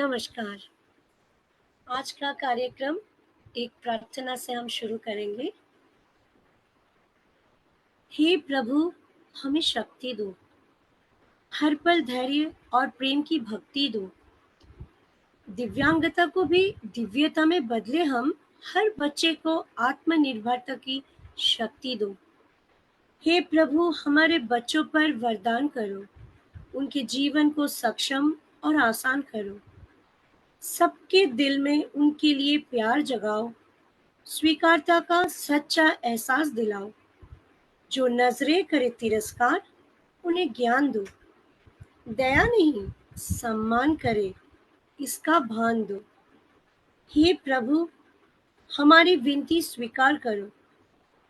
नमस्कार। आज का कार्यक्रम एक प्रार्थना से हम शुरू करेंगे। हे प्रभु, हमें शक्ति दो, हर पल धैर्य और प्रेम की भक्ति दो। दिव्यांगता को भी दिव्यता में बदले हम हर बच्चे को आत्मनिर्भरता की शक्ति दो। हे प्रभु, हमारे बच्चों पर वरदान करो, उनके जीवन को सक्षम और आसान करो। सबके दिल में उनके लिए प्यार जगाओ, स्वीकारता का सच्चा एहसास दिलाओ। जो नजरें करे तिरस्कार, उन्हें ज्ञान दो। दया नहीं, सम्मान करे, इसका भान दो। हे प्रभु, हमारी विनती स्वीकार करो।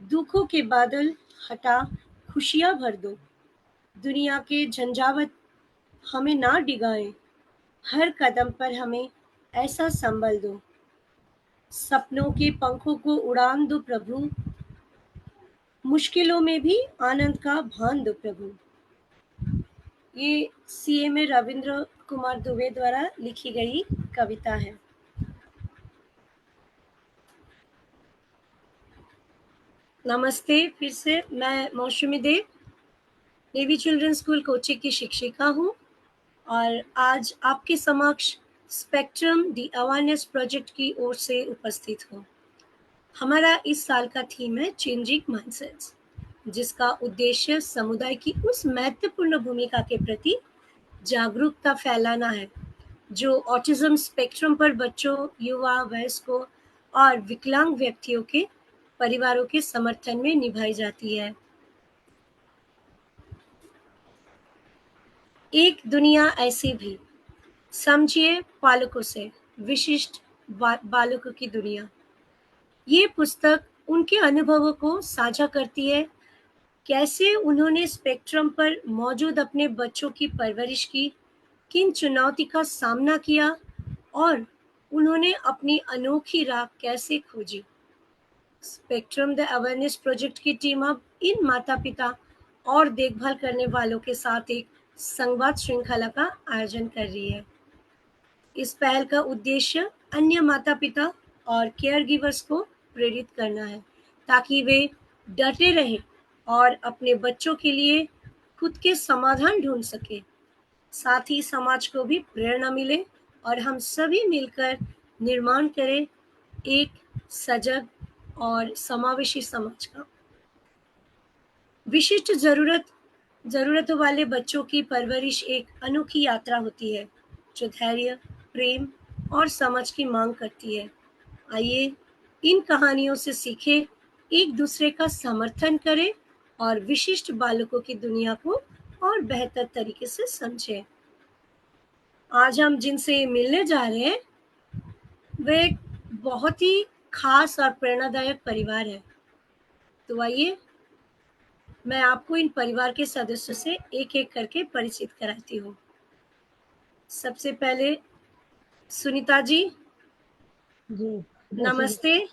दुखों के बादल हटा खुशियां भर दो। दुनिया के झंझावत हमें ना डिगाए, हर कदम पर हमें ऐसा संबल दो। सपनों के पंखों को उड़ान दो प्रभु, मुश्किलों में भी आनंद का भान दो प्रभु। ये सीएमए रविंद्र कुमार दुबे द्वारा लिखी गई कविता है। नमस्ते, फिर से मैं मौसमी देव, नेवी चिल्ड्रन स्कूल कोची की शिक्षिका हूँ और आज आपके समक्ष स्पेक्ट्रम द अवेयरनेस प्रोजेक्ट की ओर से उपस्थित हूँ। हमारा इस साल का थीम है चेंजिंग माइंडसेट्स, जिसका उद्देश्य समुदाय की उस महत्वपूर्ण भूमिका के प्रति जागरूकता फैलाना है जो ऑटिज्म स्पेक्ट्रम पर बच्चों, युवा, वयस्कों और विकलांग व्यक्तियों के परिवारों के समर्थन में निभाई जाती है। एक दुनिया ऐसी भी, समझिए पालकों से विशिष्ट बालकों की दुनिया। ये पुस्तक उनके अनुभवों को साझा करती है, कैसे उन्होंने स्पेक्ट्रम पर मौजूद अपने बच्चों की परवरिश की, किन चुनौती का सामना किया और उन्होंने अपनी अनोखी राह कैसे खोजी। स्पेक्ट्रम द अवेयरनेस प्रोजेक्ट की टीम अब इन माता-पिता और देखभाल करने वालों के साथ एक संवाद श्रृंखला का आयोजन कर रही है। इस पहल का उद्देश्य अन्य माता-पिता और केयरगिवर्स को प्रेरित करना है, ताकि वे डटे रहें और अपने बच्चों के लिए खुद के समाधान ढूंढ सकें। साथ ही समाज को भी प्रेरणा मिले और हम सभी मिलकर निर्माण करें एक सजग और समावेशी समाज का। विशिष्ट जरूरतों वाले बच्चों की परवरिश एक अनोखी यात्रा होती है, जो धैर्य, प्रेम और समझ की मांग करती है। आइए इन कहानियों से सीखें, एक दूसरे का समर्थन करें और विशिष्ट बालकों की दुनिया को और बेहतर तरीके से समझें। आज हम जिनसे मिलने जा रहे हैं, वे एक बहुत ही खास और प्रेरणादायक परिवार है। तो आइए मैं आपको इन परिवार के सदस्यों से एक-एक करके परिचित कराती हूँ। सबसे पहले सुनीता जी, जी, जय श्री नमस्ते।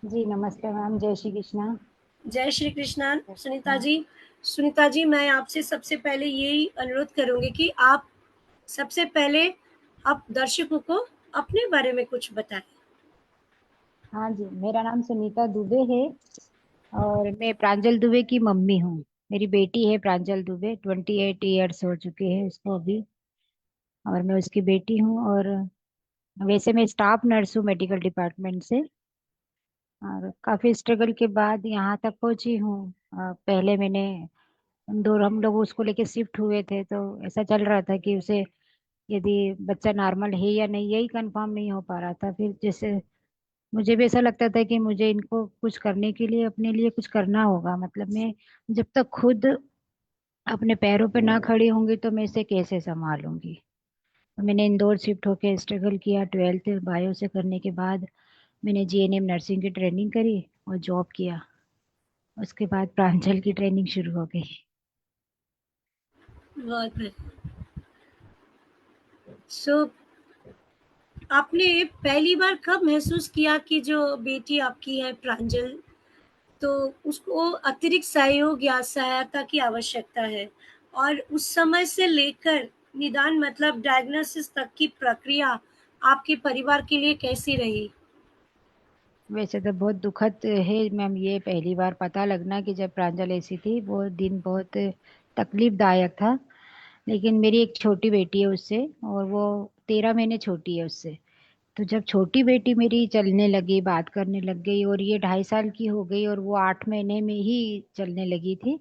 जी, नमस्ते मैम, जय श्री कृष्णा। जय श्री कृष्णा सुनीता हाँ, जी। सुनीता जी, मैं आपसे सबसे पहले यही अनुरोध करूँगी कि आप सबसे पहले आप दर्शकों को अपने बारे में कुछ बताएँ। हाँ जी, मेरा नाम सुनीता दुबे है और मैं प्रांजल दुबे की मम्मी हूँ। मेरी बेटी है प्रांजल दुबे, 28 ईयर्स हो चुके हैं उसको अभी, और मैं उसकी बेटी हूँ। और वैसे मैं स्टाफ नर्स हूँ मेडिकल डिपार्टमेंट से, और काफ़ी स्ट्रगल के बाद यहाँ तक पहुँची हूँ। पहले मैंने हम लोग उसको लेके शिफ्ट हुए थे, तो ऐसा चल रहा था कि उसे यदि बच्चा नॉर्मल है या नहीं, यही कंफर्म नहीं हो पा रहा था। फिर जैसे मुझे भी ऐसा लगता था कि मुझे इनको कुछ करने के लिए अपने लिए कुछ करना होगा। मतलब मैं जब तक खुद अपने पैरों पे ना खड़ी होंगी तो मैं इसे कैसे संभालूंगी। तो मैंने इंदौर शिफ्ट होकर स्ट्रगल किया। 12th बायो से करने के बाद मैंने जीएनएम नर्सिंग की ट्रेनिंग करी और जॉब किया। उसके बाद प्रांजल की ट्रेनिंग शुरू हो गई। बहुत बढ़िया। सो आपने पहली बार कब महसूस किया कि जो बेटी आपकी है प्रांजल, तो उसको अतिरिक्त सहयोग या सहायता की आवश्यकता है? और उस समय से लेकर निदान मतलब डायग्नोसिस तक की प्रक्रिया आपके परिवार के लिए कैसी रही? वैसे तो बहुत दुखद है मैम, ये पहली बार पता लगना कि जब प्रांजल ऐसी थी, वो दिन बहुत तकलीफदायक था। लेकिन मेरी एक छोटी बेटी है उससे, और वो 13 महीने छोटी है उससे। तो जब छोटी बेटी मेरी चलने लगी, बात करने लग गई, और ये 2.5 साल की हो गई, और वो 8 महीने में ही चलने लगी थी,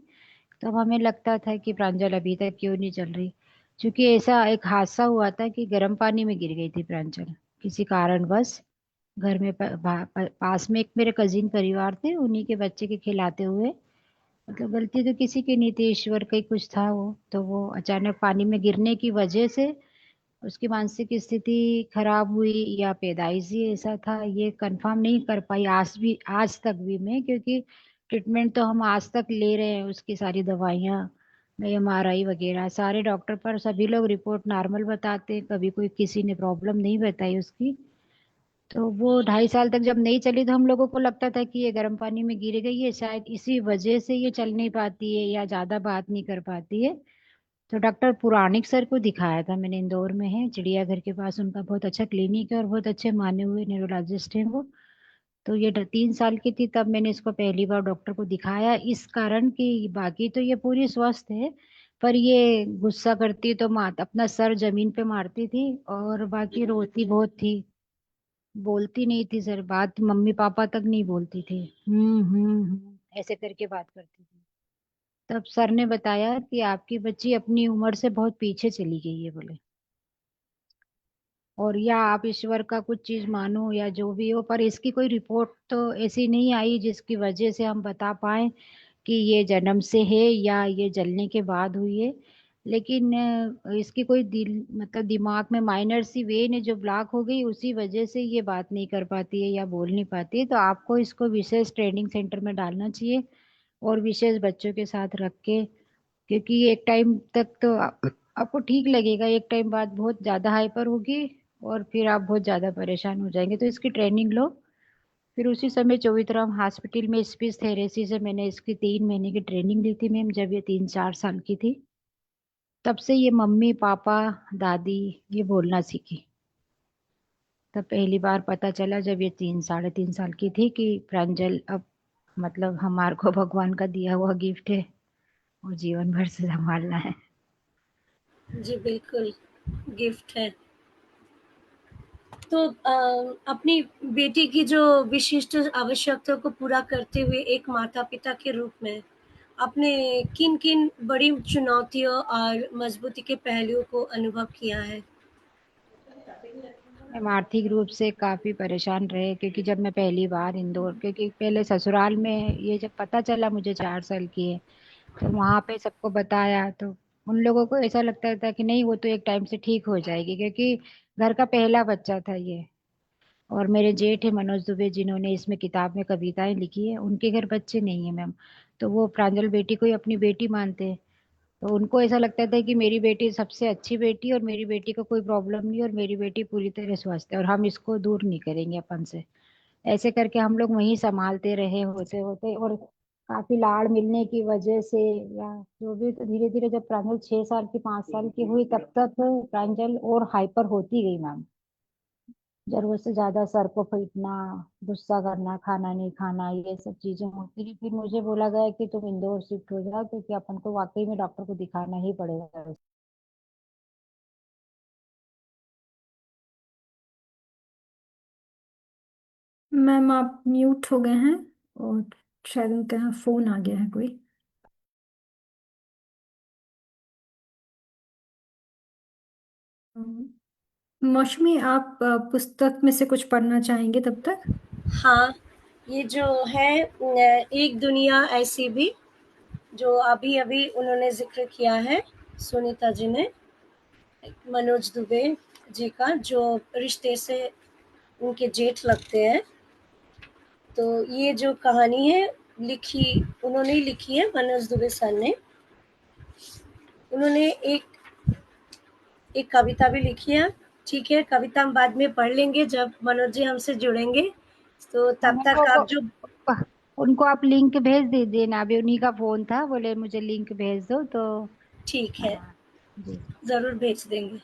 तब हमें लगता था कि प्रांजल अभी तक क्यों नहीं चल रही। क्योंकि ऐसा एक हादसा हुआ था कि गर्म पानी में गिर गई थी प्रांजल, किसी कारणवश। घर में पास में एक मेरे कजिन परिवार थे, उन्हीं के बच्चे के खिलाते हुए, मतलब गलती तो किसी की नहीं थी, ईश्वर का ही कुछ था वो। तो वो अचानक पानी में गिरने की वजह से उसकी मानसिक स्थिति खराब हुई, या पैदाइश ही ऐसा था, ये कंफर्म नहीं कर पाई आज तक भी मैं, क्योंकि ट्रीटमेंट तो हम आज तक ले रहे हैं, उसकी सारी दवाइयाँ, MRI वगैरह सारे डॉक्टर, पर सभी लोग रिपोर्ट नॉर्मल बताते हैं, कभी कोई किसी ने प्रॉब्लम नहीं बताई उसकी। तो वो 2.5 साल तक जब नहीं चली, तो हम लोगों को लगता था कि ये गर्म पानी में गिर गई है, शायद इसी वजह से ये चल नहीं पाती है या ज्यादा बात नहीं कर पाती है। तो डॉक्टर पुराणिक सर को दिखाया था मैंने, इंदौर में है, चिड़ियाघर के पास उनका बहुत अच्छा क्लिनिक है, और बहुत अच्छे माने हुए न्यूरोलॉजिस्ट हैं वो। तो ये 3 साल की थी तब मैंने इसको पहली बार डॉक्टर को दिखाया, इस कारण कि बाकी तो ये पूरी स्वस्थ है, पर ये गुस्सा करती तो मात अपना सर जमीन पे मारती थी, और बाकी रोती बहुत थी, बोलती नहीं थी सर, बात मम्मी पापा तक नहीं बोलती थी। ऐसे करके बात करती थी। तब सर ने बताया कि आपकी बच्ची अपनी उम्र से बहुत पीछे चली गई है बोले। और या आप ईश्वर का कुछ चीज मानो या जो भी हो, पर इसकी कोई रिपोर्ट तो ऐसी नहीं आई जिसकी वजह से हम बता पाए कि ये जन्म से है या ये जलने के बाद हुई है। लेकिन इसकी कोई दिल मतलब दिमाग में माइनर सी वेन है जो ब्लॉक हो गई, उसी वजह से ये बात नहीं कर पाती है या बोल नहीं पाती है। तो आपको इसको विशेष ट्रेनिंग सेंटर में डालना चाहिए, और विशेष बच्चों के साथ रख के, क्योंकि एक टाइम तक तो आपको ठीक लगेगा, एक टाइम बाद बहुत ज्यादा हाइपर होगी, और फिर आप बहुत ज्यादा परेशान हो जाएंगे। तो इसकी ट्रेनिंग लो। फिर उसी समय चौबीतराम हॉस्पिटल में स्पीच थेरेसी से मैंने इसकी 3 महीने की ट्रेनिंग ली थी मैम, जब ये 3-4 साल की थी। तब से ये मम्मी पापा दादी ये बोलना सीखी। तब पहली बार पता चला जब ये 3-3.5 साल की थी कि प्रांजल अब मतलब हमारे को भगवान का दिया हुआ गिफ्ट है, और जीवन भर से संभालना है। जी, बिल्कुल, गिफ्ट है। तो अपनी बेटी की जो विशिष्ट आवश्यकता को पूरा करते हुए एक माता-पिता के रूप में आपने किन-किन बड़ी चुनौतियों और मज़बूती के पहलुओं को अनुभव किया है? हम आर्थिक रूप से काफी परेशान रहे, क्योंकि जब मैं पहली बार इंदौर, क्योंकि पहले ससुराल में ये जब पता चला मुझे 4 साल की है, तो वहां पे सबको बताया, तो उन लोगों को ऐसा लगता था कि नहीं वो तो एक टाइम से ठीक हो जाएगी, क्योंकि घर का पहला बच्चा था ये। और मेरे जेठ है मनोज दुबे, जिन्होंने इसमें किताब में कविताएं लिखी है, उनके घर बच्चे नहीं है मैम। तो वो प्रांजल बेटी को ही अपनी बेटी मानते हैं। तो उनको ऐसा लगता था कि मेरी बेटी सबसे अच्छी बेटी, और मेरी बेटी को कोई प्रॉब्लम नहीं, और मेरी बेटी पूरी तरह स्वस्थ है, और हम इसको दूर नहीं करेंगे अपन से। ऐसे करके हम लोग वहीं संभालते रहे होते होते, और काफी लाड़ मिलने की वजह से या जो भी, तो धीरे धीरे जब प्रांजल 6 साल की 5 साल की हुई, तब तक प्रांजल और हाइपर होती गई मैम। जरूरत से ज्यादा सर को पीटना, गुस्सा करना, खाना नहीं खाना, ये सब चीजें होती रही। फिर मुझे बोला गया कि तुम इंदौर शिफ्ट हो जाओ, क्योंकि अपन को वाकई में डॉक्टर को दिखाना ही पड़ेगा। मैम आप म्यूट हो गए हैं, और शायद उनके यहाँ फोन आ गया है कोई। मौसमी आप पुस्तक में से कुछ पढ़ना चाहेंगे तब तक? हाँ, ये जो है एक दुनिया ऐसी भी, जो अभी-अभी उन्होंने ज़िक्र किया है, सुनीता जी ने, मनोज दुबे जी का, जो रिश्ते से उनके जेठ लगते हैं। तो ये जो कहानी है, लिखी उन्होंने ही लिखी है, मनोज दुबे सर ने। उन्होंने एक एक कविता भी लिखी है। ठीक है, कविता हम बाद में पढ़ लेंगे जब मनोज जी हमसे जुड़ेंगे। तो हम तब तक आप जो उनको आप लिंक भेज दीजिए ना, अभी उन्हीं का फोन था, बोले मुझे लिंक भेज दो तो। ठीक है, हाँ, जी ज़रूर भेज देंगे।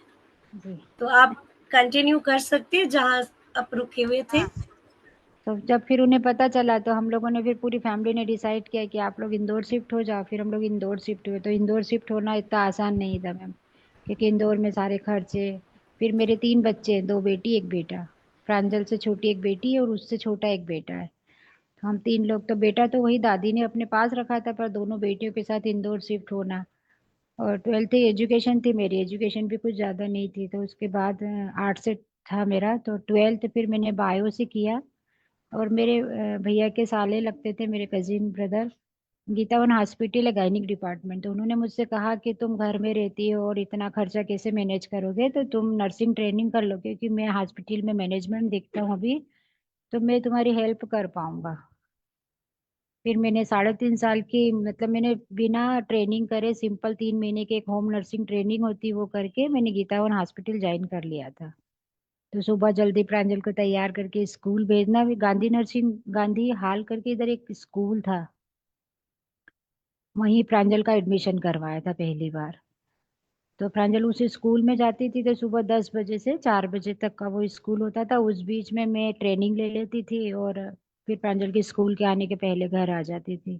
जी। तो आप कंटिन्यू कर सकते हैं जहाँ आप रुके हुए थे। तो जब फिर उन्हें पता चला तो हम लोगों ने फिर पूरी फैमिली ने डिसाइड किया कि आप लोग इंदौर शिफ्ट हो जाओ। फिर हम लोग इंदौर शिफ्ट हुए। तो इंदौर शिफ्ट होना इतना आसान नहीं था मैम, क्योंकि इंदौर में सारे खर्चे। फिर मेरे 3 बच्चे हैं, 2 बेटी 1 बेटा। प्रांजल से छोटी एक बेटी है और उससे छोटा एक बेटा है। तो हम 3 लोग। तो बेटा तो वही दादी ने अपने पास रखा था, पर दोनों बेटियों के साथ इंदौर शिफ्ट होना। और 12th एजुकेशन थी मेरी, एजुकेशन भी कुछ ज़्यादा नहीं थी। तो उसके बाद आर्ट से था मेरा। तो 12th फिर मैंने बायो से किया। और मेरे भैया के साले लगते थे, मेरे कजिन ब्रदर, गीतावन हॉस्पिटल है गायनिक डिपार्टमेंट। तो उन्होंने मुझसे कहा कि तुम घर में रहती हो और इतना खर्चा कैसे मैनेज करोगे, तो तुम नर्सिंग ट्रेनिंग कर लो, क्योंकि मैं हॉस्पिटल में मैनेजमेंट देखता हूँ अभी, तो मैं तुम्हारी हेल्प कर पाऊंगा। फिर मैंने 3.5 साल की, मतलब मैंने बिना ट्रेनिंग करे सिंपल 3 महीने की एक होम नर्सिंग ट्रेनिंग होती वो करके मैंने गीतावन हॉस्पिटल ज्वाइन कर लिया था। तो सुबह जल्दी प्रांजल को तैयार करके स्कूल भेजना भी, गांधी नर्सिंग, गांधी हाल करके इधर एक स्कूल था, वहीं प्रांजल का एडमिशन करवाया था पहली बार। तो प्रांजल उस स्कूल में जाती थी। तो सुबह 10 बजे से 4 बजे तक का वो स्कूल होता था। उस बीच में मैं ट्रेनिंग ले लेती थी और फिर प्रांजल के स्कूल के आने के पहले घर आ जाती थी।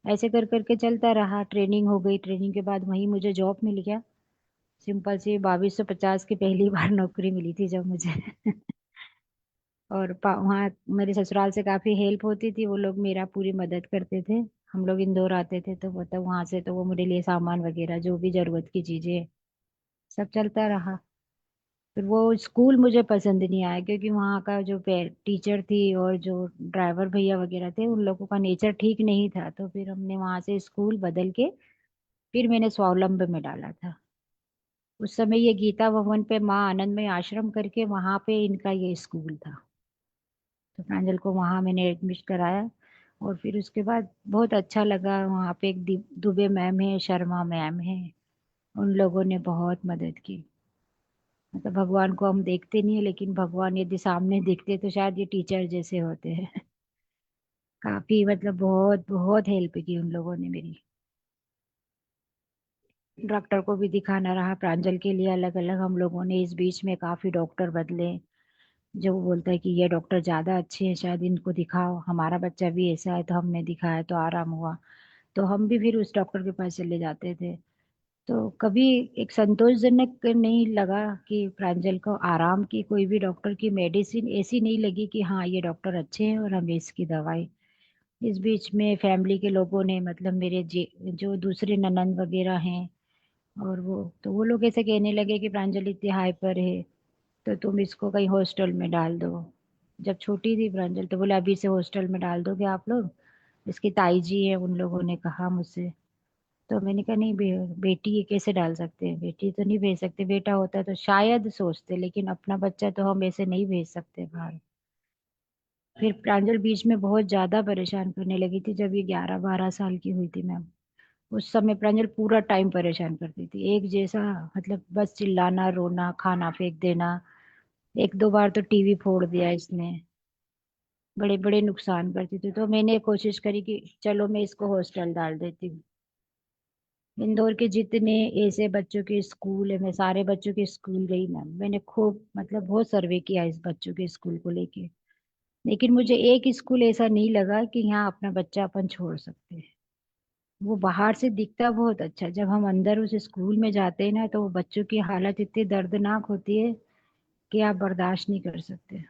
ऐसे कर करके चलता रहा। ट्रेनिंग हो गई, ट्रेनिंग के बाद वहीं मुझे जॉब मिल गया। सिंपल सी 2250 की पहली बार नौकरी मिली थी जब मुझे। और वहाँ मेरे ससुराल से काफ़ी हेल्प होती थी, वो लोग मेरा पूरी मदद करते थे। हम लोग इंदौर आते थे तो मतलब वहाँ से तो वो मेरे लिए सामान वगैरह जो भी ज़रूरत की चीज़ें सब चलता रहा। फिर वो स्कूल मुझे पसंद नहीं आया, क्योंकि वहाँ का जो टीचर थी और जो ड्राइवर भैया वगैरह थे, उन लोगों का नेचर ठीक नहीं था। तो फिर हमने वहाँ से स्कूल बदल के फिर मैंने स्वावलंब में डाला था। उस समय ये गीता भवन पे माँ आनंदमय आश्रम करके वहाँ पे इनका ये स्कूल था। तो प्रांजल को वहाँ मैंने एडमिट कराया। और फिर उसके बाद बहुत अच्छा लगा। वहाँ पे एक दुबे मैम है, शर्मा मैम है, उन लोगों ने बहुत मदद की। मतलब भगवान को हम देखते नहीं है, लेकिन भगवान यदि सामने दिखते तो शायद ये टीचर जैसे होते हैं। काफी मतलब बहुत बहुत हेल्प की उन लोगों ने मेरी। डॉक्टर को भी दिखाना रहा प्रांजल के लिए अलग अलग। हम लोगों ने इस बीच में काफी डॉक्टर बदले। जो वो बोलता है कि ये डॉक्टर ज्यादा अच्छे हैं, शायद इनको दिखाओ, हमारा बच्चा भी ऐसा है। तो हमने दिखाया तो आराम हुआ। तो हम भी फिर उस डॉक्टर के पास चले जाते थे। तो कभी एक संतोषजनक नहीं लगा कि प्रांजल को आराम की कोई भी डॉक्टर की मेडिसिन ऐसी नहीं लगी कि हाँ ये डॉक्टर अच्छे हैं और हमें इसकी दवाई। इस बीच में फैमिली के लोगों ने, मतलब मेरे जो दूसरे ननंद वगैरह हैं, और वो तो वो लोग ऐसे कहने लगे कि प्रांजल इतनी हाइपर है तो तुम इसको कहीं हॉस्टल में डाल दो। जब छोटी थी प्रांजल तो बोले अभी से हॉस्टल में डाल दोगे आप लोग, इसकी ताई जी है, उन लोगों ने कहा मुझसे। तो मैंने कहा नहीं, बेटी ये कैसे डाल सकते हैं, बेटी तो नहीं भेज सकते, बेटा होता तो शायद सोचते, लेकिन अपना बच्चा तो हम ऐसे नहीं भेज सकते बाहर। फिर प्रांजल बीच में बहुत ज्यादा परेशान करने लगी थी जब ये 11-12 साल की हुई थी मैम। उस समय प्रांजल पूरा टाइम परेशान करती थी एक जैसा, मतलब बस चिल्लाना, रोना, खाना फेंक देना। 1-2 बार तो टीवी फोड़ दिया इसने। बड़े बड़े नुकसान करती थी। तो मैंने कोशिश करी कि चलो मैं इसको हॉस्टल डाल देती हूँ। इंदौर के जितने ऐसे बच्चों के स्कूल है, मैं सारे बच्चों के स्कूल गई मैम। मैंने खूब मतलब बहुत सर्वे किया इस बच्चों के स्कूल को लेके। लेकिन मुझे एक स्कूल ऐसा नहीं लगा कि यहाँ अपना बच्चा अपन छोड़ सकते हैं। वो बाहर से दिखता बहुत अच्छा, जब हम अंदर उस स्कूल में जाते हैं ना, तो वो बच्चों की हालत इतनी दर्दनाक होती है कि आप बर्दाश्त नहीं कर सकते।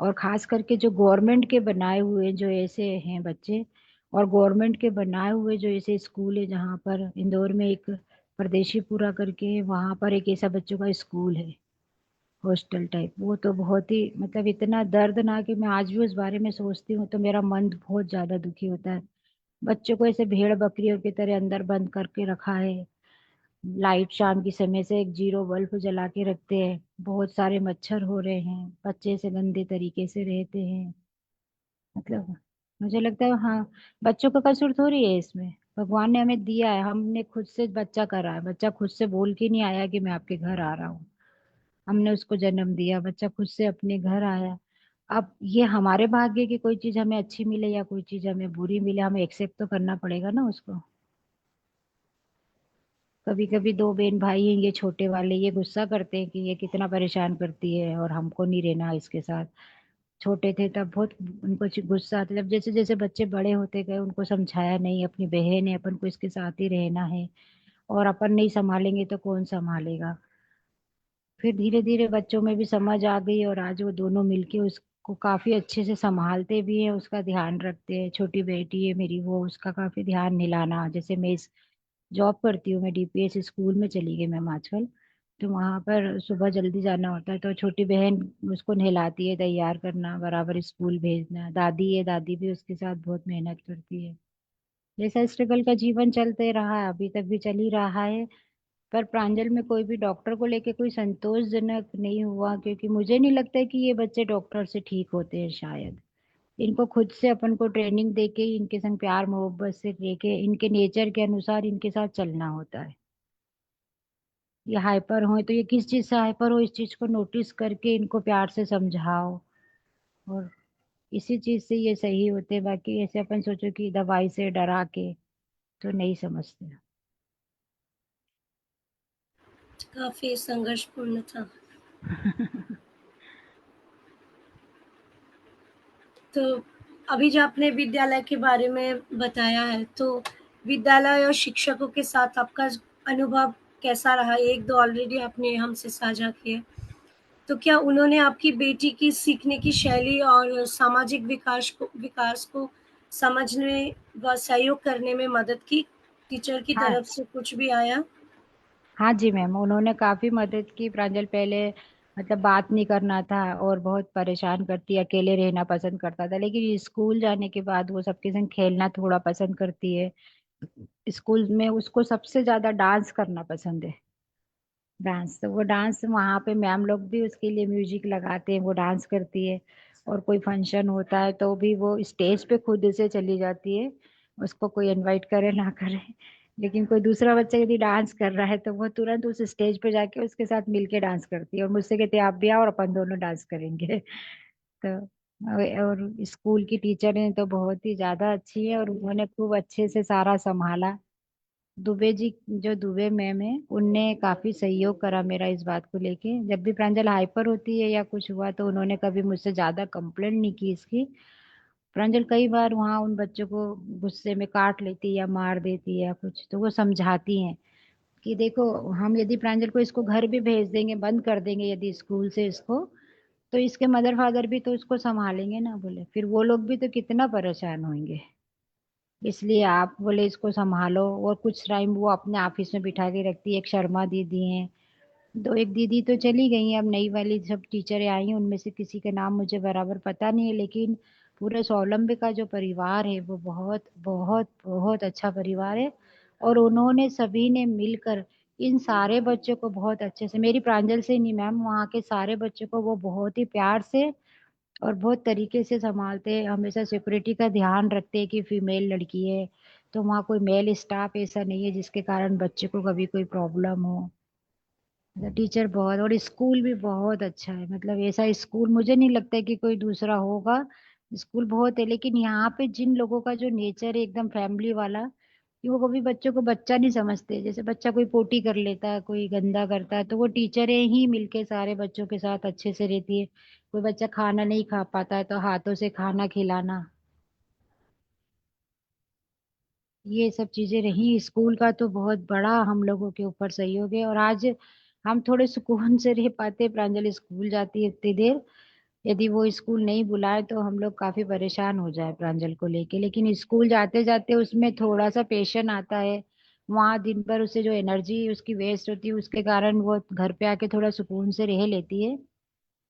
और खास करके जो गवर्नमेंट के बनाए हुए जो ऐसे हैं बच्चे, और गवर्नमेंट के बनाए हुए जो ऐसे स्कूल है, जहाँ पर इंदौर में एक परदेशी पूरा करके है, वहाँ पर एक ऐसा बच्चों का स्कूल है, हॉस्टल टाइप। वो तो बहुत ही मतलब इतना दर्दनाक है, मैं आज भी उस बारे में सोचती हूँ तो मेरा मन बहुत ज्यादा दुखी होता है। बच्चों को ऐसे भेड़ बकरियों की तरह अंदर बंद करके रखा है। लाइट शाम के समय से एक जीरो बल्ब जला के रखते हैं। बहुत सारे मच्छर हो रहे हैं, बच्चे से गंदे तरीके से रहते हैं। मतलब मुझे लगता है हाँ, बच्चों का कसूर थोड़ी है इसमें। भगवान ने हमें दिया है, हमने खुद से बच्चा करा है। बच्चा खुद से बोल के नहीं आया कि मैं आपके घर आ रहा हूँ। हमने उसको जन्म दिया, बच्चा खुद से अपने घर आया। अब ये हमारे भाग्य की कोई चीज हमें अच्छी मिले या कोई चीज हमें बुरी मिले, हमें एक्सेप्ट तो करना पड़ेगा ना उसको। कभी कभी दो बहन भाई हैं, ये छोटे वाले ये गुस्सा करते हैं कि ये कितना परेशान करती है और हमको नहीं रहना इसके साथ। छोटे थे तब बहुत उनको गुस्सा आता, जब जैसे जैसे बच्चे बड़े होते गए उनको समझाया नहीं, अपनी बहन है अपन को इसके साथ ही रहना है, और अपन नहीं संभालेंगे तो कौन संभालेगा। फिर धीरे धीरे बच्चों में भी समझ आ गई और आज वो दोनों मिलके उसको काफी अच्छे से संभालते भी हैं, उसका ध्यान रखते हैं। छोटी बेटी है मेरी, वो उसका काफी ध्यान निलाना, जैसे मैं इस जॉब करती हूँ, मैं डीपीएस स्कूल में चली गई मैम आजकल, तो वहां पर सुबह जल्दी जाना होता है, तो छोटी बहन उसको नहलाती है, तैयार करना, बराबर स्कूल भेजना। दादी है, दादी भी उसके साथ बहुत मेहनत करती है। जैसा स्ट्रगल का जीवन चलते रहा है, अभी तक भी चल ही रहा है। पर प्रांजल में कोई भी डॉक्टर को लेके कोई संतोषजनक नहीं हुआ, क्योंकि मुझे नहीं लगता है कि ये बच्चे डॉक्टर से ठीक होते हैं शायद। इनको खुद से अपन को ट्रेनिंग देके, इनके संग प्यार मोहब्बत से लेके, इनके नेचर के अनुसार इनके साथ चलना होता है। ये हाइपर हो तो ये किस चीज से हाइपर हो, इस चीज को नोटिस करके इनको प्यार से समझाओ, और इसी चीज से ये सही होते। बाकी ऐसे अपन सोचो कि दवाई से डरा के तो नहीं समझते। काफ़ी संघर्षपूर्ण था। तो अभी जो आपने विद्यालय के बारे में बताया है, तो विद्यालय और शिक्षकों के साथ आपका अनुभव कैसा रहा? 1-2 ऑलरेडी आपने हमसे साझा किए। तो क्या उन्होंने आपकी बेटी की सीखने की शैली और सामाजिक विकास को समझने व सहयोग करने में मदद की? टीचर की हाँ तरफ से कुछ भी आया? हाँ जी मैम, उन्होंने काफी मदद की। प्रांजल पहले मतलब बात नहीं करना था और बहुत परेशान करती, अकेले रहना पसंद करता था, लेकिन स्कूल जाने के बाद वो सबके संग खेलना थोड़ा पसंद करती है। स्कूल में उसको सबसे ज्यादा डांस करना पसंद है। डांस, तो वो डांस वहाँ पे मैम लोग भी उसके लिए म्यूजिक लगाते हैं, वो डांस करती है। और कोई फंक्शन होता है तो भी वो स्टेज पे खुद से चली जाती है, उसको कोई इनवाइट करे ना करे। लेकिन कोई दूसरा बच्चा यदि डांस कर रहा है तो वो तुरंत उस स्टेज पे जाके उसके साथ मिलके डांस करती है, और मुझसे कहती है आप भी आओ और अपन दोनों डांस करेंगे। तो और स्कूल की टीचर ने तो बहुत ही ज्यादा अच्छी है, और उन्होंने खूब अच्छे से सारा संभाला। दुबे जी, जो दुबे मैम है, उनने काफी सहयोग करा मेरा इस बात को लेके। जब भी प्रांजल हाइपर होती है या कुछ हुआ तो उन्होंने कभी मुझसे ज्यादा कंप्लेंट नहीं की इसकी। प्रांजल कई बार वहाँ उन बच्चों को गुस्से में काट लेती है या मार देती है या कुछ, तो वो समझाती हैं कि देखो, हम यदि प्रांजल को इसको घर भी भेज देंगे, बंद कर देंगे यदि स्कूल से इसको, तो इसके मदर फादर भी तो उसको संभालेंगे ना, बोले फिर वो लोग भी तो कितना परेशान होंगे। इसलिए आप बोले इसको संभालो। और कुछ टाइम वो अपने ऑफिस में बिठा के रखती है। एक शर्मा दीदी हैं, दो एक दीदी तो चली गई हैं, अब नई वाली सब टीचरें आई हैं, उनमें से किसी का नाम मुझे बराबर पता नहीं है, लेकिन पूरे स्वावलंबी का जो परिवार है वो बहुत बहुत बहुत अच्छा परिवार है। और उन्होंने सभी ने मिलकर इन सारे बच्चों को बहुत अच्छे से, मेरी प्रांजल से नहीं मैम, वहाँ के सारे बच्चों को वो बहुत ही प्यार से और बहुत तरीके से संभालते हैं। हमेशा सिक्योरिटी का ध्यान रखते हैं कि फीमेल लड़की है, तो वहाँ कोई मेल स्टाफ ऐसा नहीं है जिसके कारण बच्चे को कभी कोई प्रॉब्लम हो। टीचर बहुत, और स्कूल भी बहुत अच्छा है, मतलब ऐसा स्कूल मुझे नहीं लगता है कि कोई दूसरा होगा। स्कूल बहुत है, लेकिन यहाँ पे जिन लोगों का जो नेचर है एकदम फैमिली वाला, कि वो कभी बच्चों को बच्चा नहीं समझते। जैसे बच्चा कोई पोटी कर लेता है, कोई गंदा करता है, तो वो टीचरें ही मिलके सारे बच्चों के साथ अच्छे से रहती है। कोई बच्चा खाना नहीं खा पाता है तो हाथों से खाना खिलाना, ये सब चीजें रही। स्कूल का तो बहुत बड़ा हम लोगों के ऊपर सहयोग है, और आज हम थोड़े सुकून से रह पाते। प्रांजल स्कूल जाती है इतनी देर, यदि वो स्कूल नहीं बुलाए तो हम लोग काफी परेशान हो जाए प्रांजल को लेके, लेकिन स्कूल जाते जाते उसमें थोड़ा सा पेशेंस आता है। वहाँ दिन भर उससे जो एनर्जी उसकी वेस्ट होती है, उसके कारण वो घर पे आके थोड़ा सुकून से रह लेती है।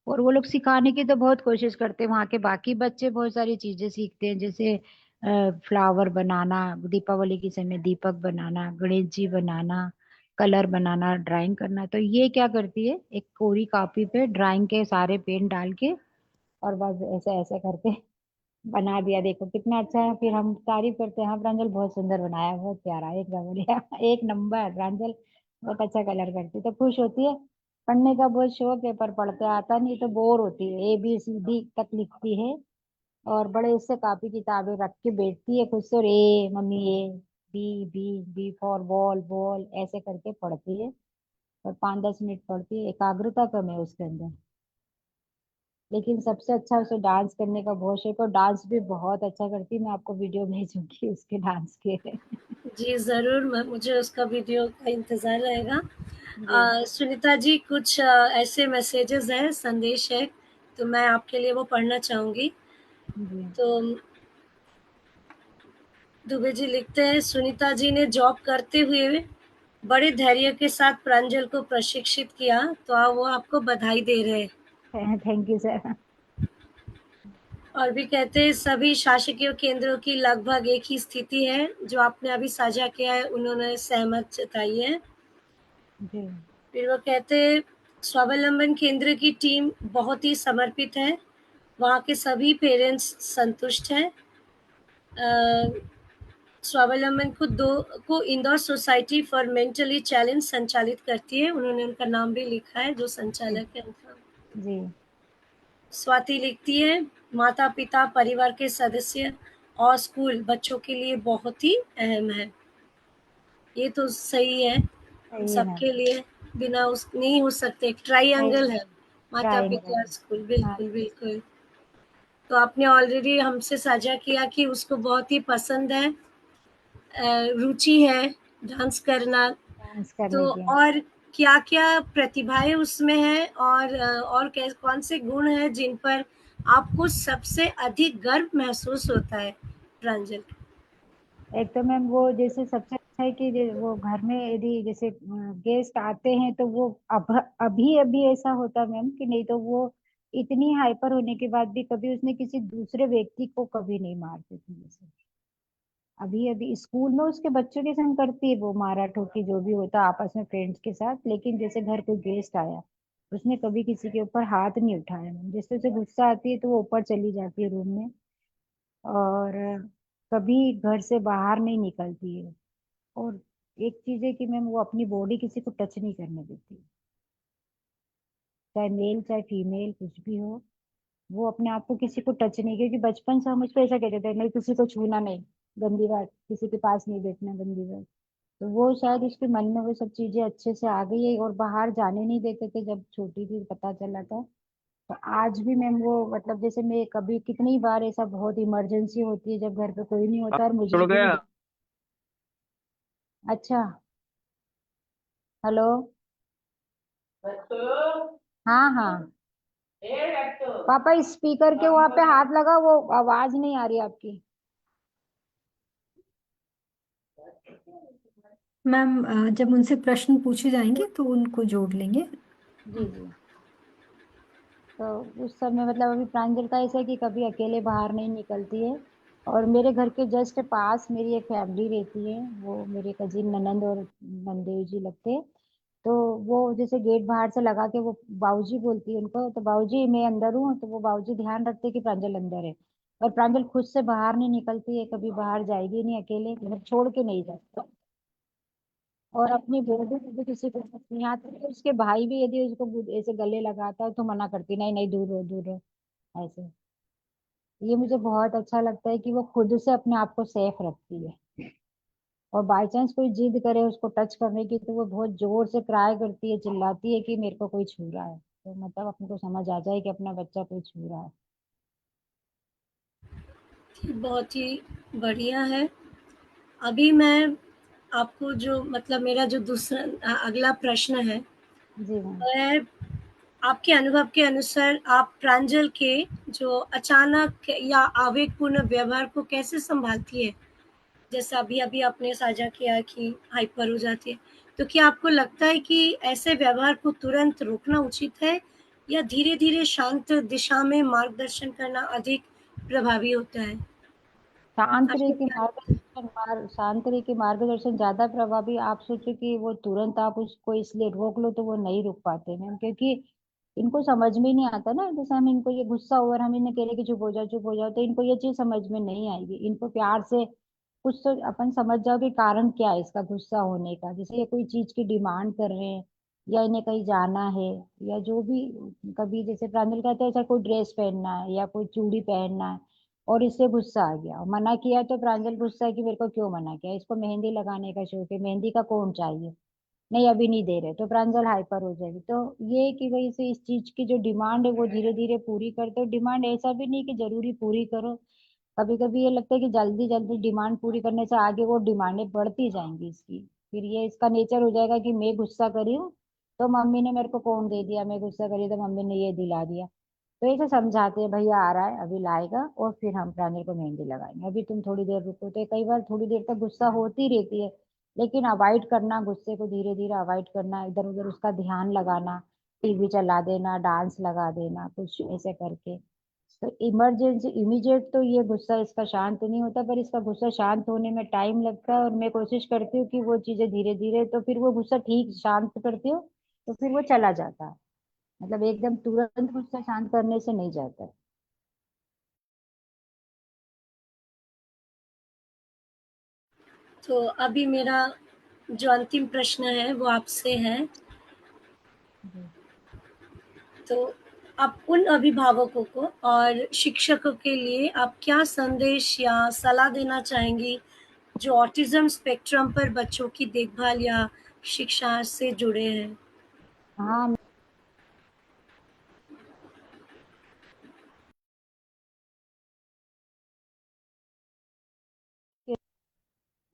और वो लोग सिखाने की तो बहुत कोशिश करते हैं, वहाँ के बाकी बच्चे बहुत सारी चीजें सीखते हैं, जैसे फ्लावर बनाना, दीपावली के समय दीपक बनाना, गणेश जी बनाना, कलर बनाना, ड्राइंग करना। तो ये क्या करती है, एक कोरी कॉपी पे ड्राइंग के सारे पेन डाल के और बस ऐसे ऐसे करके बना दिया, देखो कितना अच्छा है। फिर हम तारीफ करते हैं, हाँ प्रांजल बहुत सुंदर बनाया, बहुत प्यारा, एक बढ़िया, एक नंबर प्रांजल, बहुत अच्छा कलर करती, तो खुश होती है। पढ़ने का बहुत शौक है, पर पढ़ते आता नहीं तो बोर होती है, ABCD तक लिखती है। और बड़े इससे कापी किताबें रख के बैठती है खुद से, और A mummy A. B for ball, ball ऐसे करके पढ़ती है। और 5-10 मिनट पढ़ती है, एकाग्रता कम है उसके अंदर। लेकिन सबसे अच्छा उसे डांस करने का बहुत शौक है, और डांस भी बहुत अच्छा करती है। मैं आपको वीडियो भेजूंगी उसके डांस के। जी, ज़रूर मुझे उसका वीडियो का इंतज़ार रहेगा। जी सुनीता जी, कुछ ऐसे मैसेजेस हैं, संदेश है, तो मैं आपके लिए वो पढ़ना चाहूँगी। जी। तो दुबे जी लिखते हैं, सुनीता जी ने जॉब करते हुए बड़े धैर्य के साथ प्रांजल को प्रशिक्षित किया, तो वो आपको बधाई दे रहे हैं। Thank you sir. और भी कहते हैं, सभी शासकीय केंद्रों की लगभग एक ही स्थिति है, जो आपने अभी साझा किया है, उन्होंने सहमत जताई है। जी फिर वो कहते हैं, स्वावलंबन केंद्र की टीम बहुत ही समर्पित है, वहाँ के सभी पेरेंट्स संतुष्ट हैं। स्वावलंबन को Indore society for mentally challenge संचालित करती है, उन्होंने उनका नाम भी लिखा है जो जी संचालक है उनका। जी। स्वाति लिखती है, माता पिता, परिवार के सदस्य और स्कूल बच्चों के लिए बहुत ही अहम है। ये तो सही है, हम सही है मैम। सबके लिए, बिना उस नहीं हो सकते, एक नहीं ट्रायंगल है, नहीं। माता पिता ट्रायंगल। स्कूल, हाँ बिल्कुल बिल्कुल। तो आपने ऑलरेडी हमसे साझा किया कि उसको बहुत ही पसंद है, रुचि है डांस करना। डांस तो करने की। और क्या-क्या प्रतिभाएँ उसमें हैं, और कौन से गुण हैं जिन पर आपको सबसे अधिक गर्व महसूस होता है, प्रांजल? एक तो मैम वो जैसे सबसे अच्छा है कि वो घर में यदि जैसे गेस्ट आते हैं तो वो अभी अभी ऐसा होता मैम कि नहीं तो वो इतनी हाइपर होने के बाद भी कभी उसने किसी दूसरे व्यक्ति को कभी नहीं मारती थी। जैसे अभी अभी स्कूल में उसके बच्चों के संग करती है वो मारा ठोकी जो भी होता आपस में फ्रेंड्स के साथ, लेकिन जैसे घर कोई गेस्ट आया उसने कभी किसी के ऊपर हाथ नहीं उठाया मैम। जैसे उसे गुस्सा आती है तो वो ऊपर चली जाती है रूम में, और कभी घर से बाहर नहीं निकलती है। और एक चीज है कि मैम वो अपनी बॉडी किसी को टच नहीं करने देती, चाहे मेल चाहे फीमेल कुछ भी हो। वो अपने आप को किसी को टच नहीं, क्योंकि बचपन से हम उसको ऐसा कहते थे नहीं किसी को छूना नहीं, गंदी बात, किसी के पास नहीं बैठना, गंदी बात। तो वो शायद उसके मन में वो सब चीजें अच्छे से आ गई है, और बाहर जाने नहीं देते थे जब छोटी थी, पता चला था। तो आज भी मैम वो मतलब जैसे मैं कभी कितनी बार ऐसा बहुत इमरजेंसी होती है जब घर पे कोई नहीं होता और मुझे जुड़ भी। गया। अच्छा। हेलो। हाँ हाँ। पापा इस स्पीकर के वहां पे हाथ लगा, वो आवाज नहीं आ रही आपकी। मैम जब उनसे प्रश्न पूछे जाएंगे तो उनको जोड़ लेंगे। जी जी। तो उस समय मतलब अभी प्रांजल का ऐसा है कि कभी अकेले बाहर नहीं निकलती है। और मेरे घर के जस्ट पास मेरी एक फैमिली रहती है, वो मेरे कजिन ननंद और नंदेव जी लगते हैं। तो वो जैसे गेट बाहर से लगा के वो बाबूजी बोलती है उनको, तो बाबूजी मैं अंदर हूँ, तो वो बाबूजी ध्यान रखते हैं कि प्रांजल अंदर है। और प्रांजल खुद से बाहर नहीं निकलती है, कभी बाहर जाएगी नहीं अकेले, मतलब छोड़ के नहीं जाती। और अपनी बॉडी को भी किसी को नहीं, यहाँ तक कि उसके भाई भी यदि उसको ऐसे गले लगाता है तो मना करती, नहीं नहीं दूर रहो दूर रहो, ऐसे। ये मुझे बहुत अच्छा लगता है कि वो खुद से अपने आप को सेफ रखती है। और बाई चांस कोई जिद करे उसको टच करने की तो वो बहुत जोर से क्राई करती है, चिल्लाती है कि मेरे को कोई छू रहा है, तो मतलब अपने को समझ आ जाए कि अपना बच्चा कोई छू रहा है। बहुत ही बढ़िया है। अभी मैं आपको जो मतलब मेरा जो अगला प्रश्न है, जी मैम। वो है, आपके अनुभव के अनुसार आप प्रांजल के जो अचानक या आवेगपूर्ण व्यवहार को कैसे सँभालती है? जैसा अभी-अभी आपने साझा किया कि हाइपर हो जाती है। तो क्या आपको लगता है कि ऐसे व्यवहार को तुरंत रोकना उचित है, या धीरे-धीरे शांत दिशा में मार्गदर्शन करना अधिक प्रभावी होता है? आपको क्या लगता है? शांत रह के मार्गदर्शन ज्यादा प्रभावी। आप सोचो कि वो तुरंत आप उसको इसलिए रोक लो तो वो नहीं रुक पाते मैम, क्योंकि इनको समझ में नहीं आता ना। जैसे हम इनको ये गुस्सा ओवर हम इन्हें कह रहे कि चुप हो जाओ, तो इनको ये चीज समझ में नहीं आएगी। इनको प्यार से कुछ तो अपन समझ जाओ कि कारण क्या है इसका गुस्सा होने का, जैसे ये कोई चीज की डिमांड कर रहे हैं, या इन्हें कहीं जाना है, या जो भी। कभी जैसे प्रांजल कहते हैं ऐसा कोई ड्रेस पहनना है या कोई चूड़ी पहनना है, और इससे गुस्सा आ गया, मना किया तो प्रांजल गुस्सा है कि मेरे को क्यों मना किया, इसको मेहंदी लगाने का शौक है, मेहंदी का कौन चाहिए, नहीं अभी नहीं दे रहे, तो प्रांजल हाइपर हो जाएगी। तो ये कि भाई से इस चीज की जो डिमांड है वो धीरे धीरे पूरी करते हो। डिमांड ऐसा भी नहीं कि जरूरी पूरी करो, कभी कभी ये लगता है कि जल्दी जल्दी डिमांड पूरी करने से आगे वो डिमांडें बढ़ती जाएंगी इसकी, फिर ये इसका नेचर हो जाएगा कि मैं गुस्सा करी हूँ तो मम्मी ने मेरे को कौन दे दिया, मैं गुस्सा करी तो मम्मी ने ये दिला दिया। तो ऐसे समझाते हैं भैया आ रहा है अभी लाएगा और फिर हम प्रांजल को मेहंदी लगाएंगे, अभी तुम थोड़ी देर रुको। तो कई बार थोड़ी देर तक गुस्सा होती रहती है, लेकिन अवॉइड करना, गुस्से को धीरे धीरे अवॉइड करना, इधर उधर उसका ध्यान लगाना, टीवी चला देना, डांस लगा देना, कुछ ऐसे करके। तो इमरजेंसी इमीडिएट तो ये गुस्सा इसका शांत नहीं होता, पर इसका गुस्सा शांत होने में टाइम लगता है, और मैं कोशिश करती हूँ कि वो चीजें धीरे धीरे, तो फिर वो गुस्सा ठीक शांत करती हूँ तो फिर वो चला जाता है, मतलब एकदम तुरंत गुस्सा शांत करने से नहीं जाता है। तो अभी मेरा जो अंतिम प्रश्न है वो आपसे है। जी। तो आप उन अभिभावकों को और शिक्षकों के लिए आप क्या संदेश या सलाह देना चाहेंगी जो ऑटिज्म स्पेक्ट्रम पर बच्चों की देखभाल या शिक्षा से जुड़े हैं? हाँ,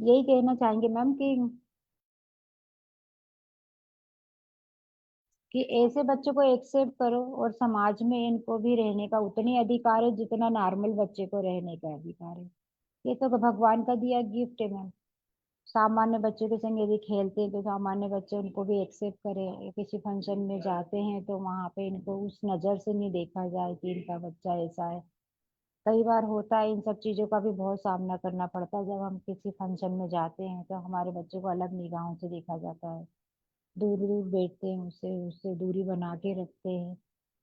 यही कहना चाहेंगे मैम कि ऐसे बच्चों को एक्सेप्ट करो, और समाज में इनको भी रहने का उतनी अधिकार है जितना नॉर्मल बच्चे को रहने का अधिकार है। ये तो भगवान का दिया गिफ्ट है मैम। सामान्य बच्चों के संग यदि खेलते हैं तो सामान्य बच्चे उनको भी एक्सेप्ट करें, किसी फंक्शन में जाते हैं तो वहां पे इनको उस नजर से नहीं देखा जाए कि इनका बच्चा ऐसा है। कई बार होता है, इन सब चीजों का भी बहुत सामना करना पड़ता है, जब हम किसी फंक्शन में जाते हैं तो हमारे बच्चे को अलग निगाहों से देखा जाता है, दूर दूर बैठते हैं, उससे उससे दूरी बना के रखते हैं।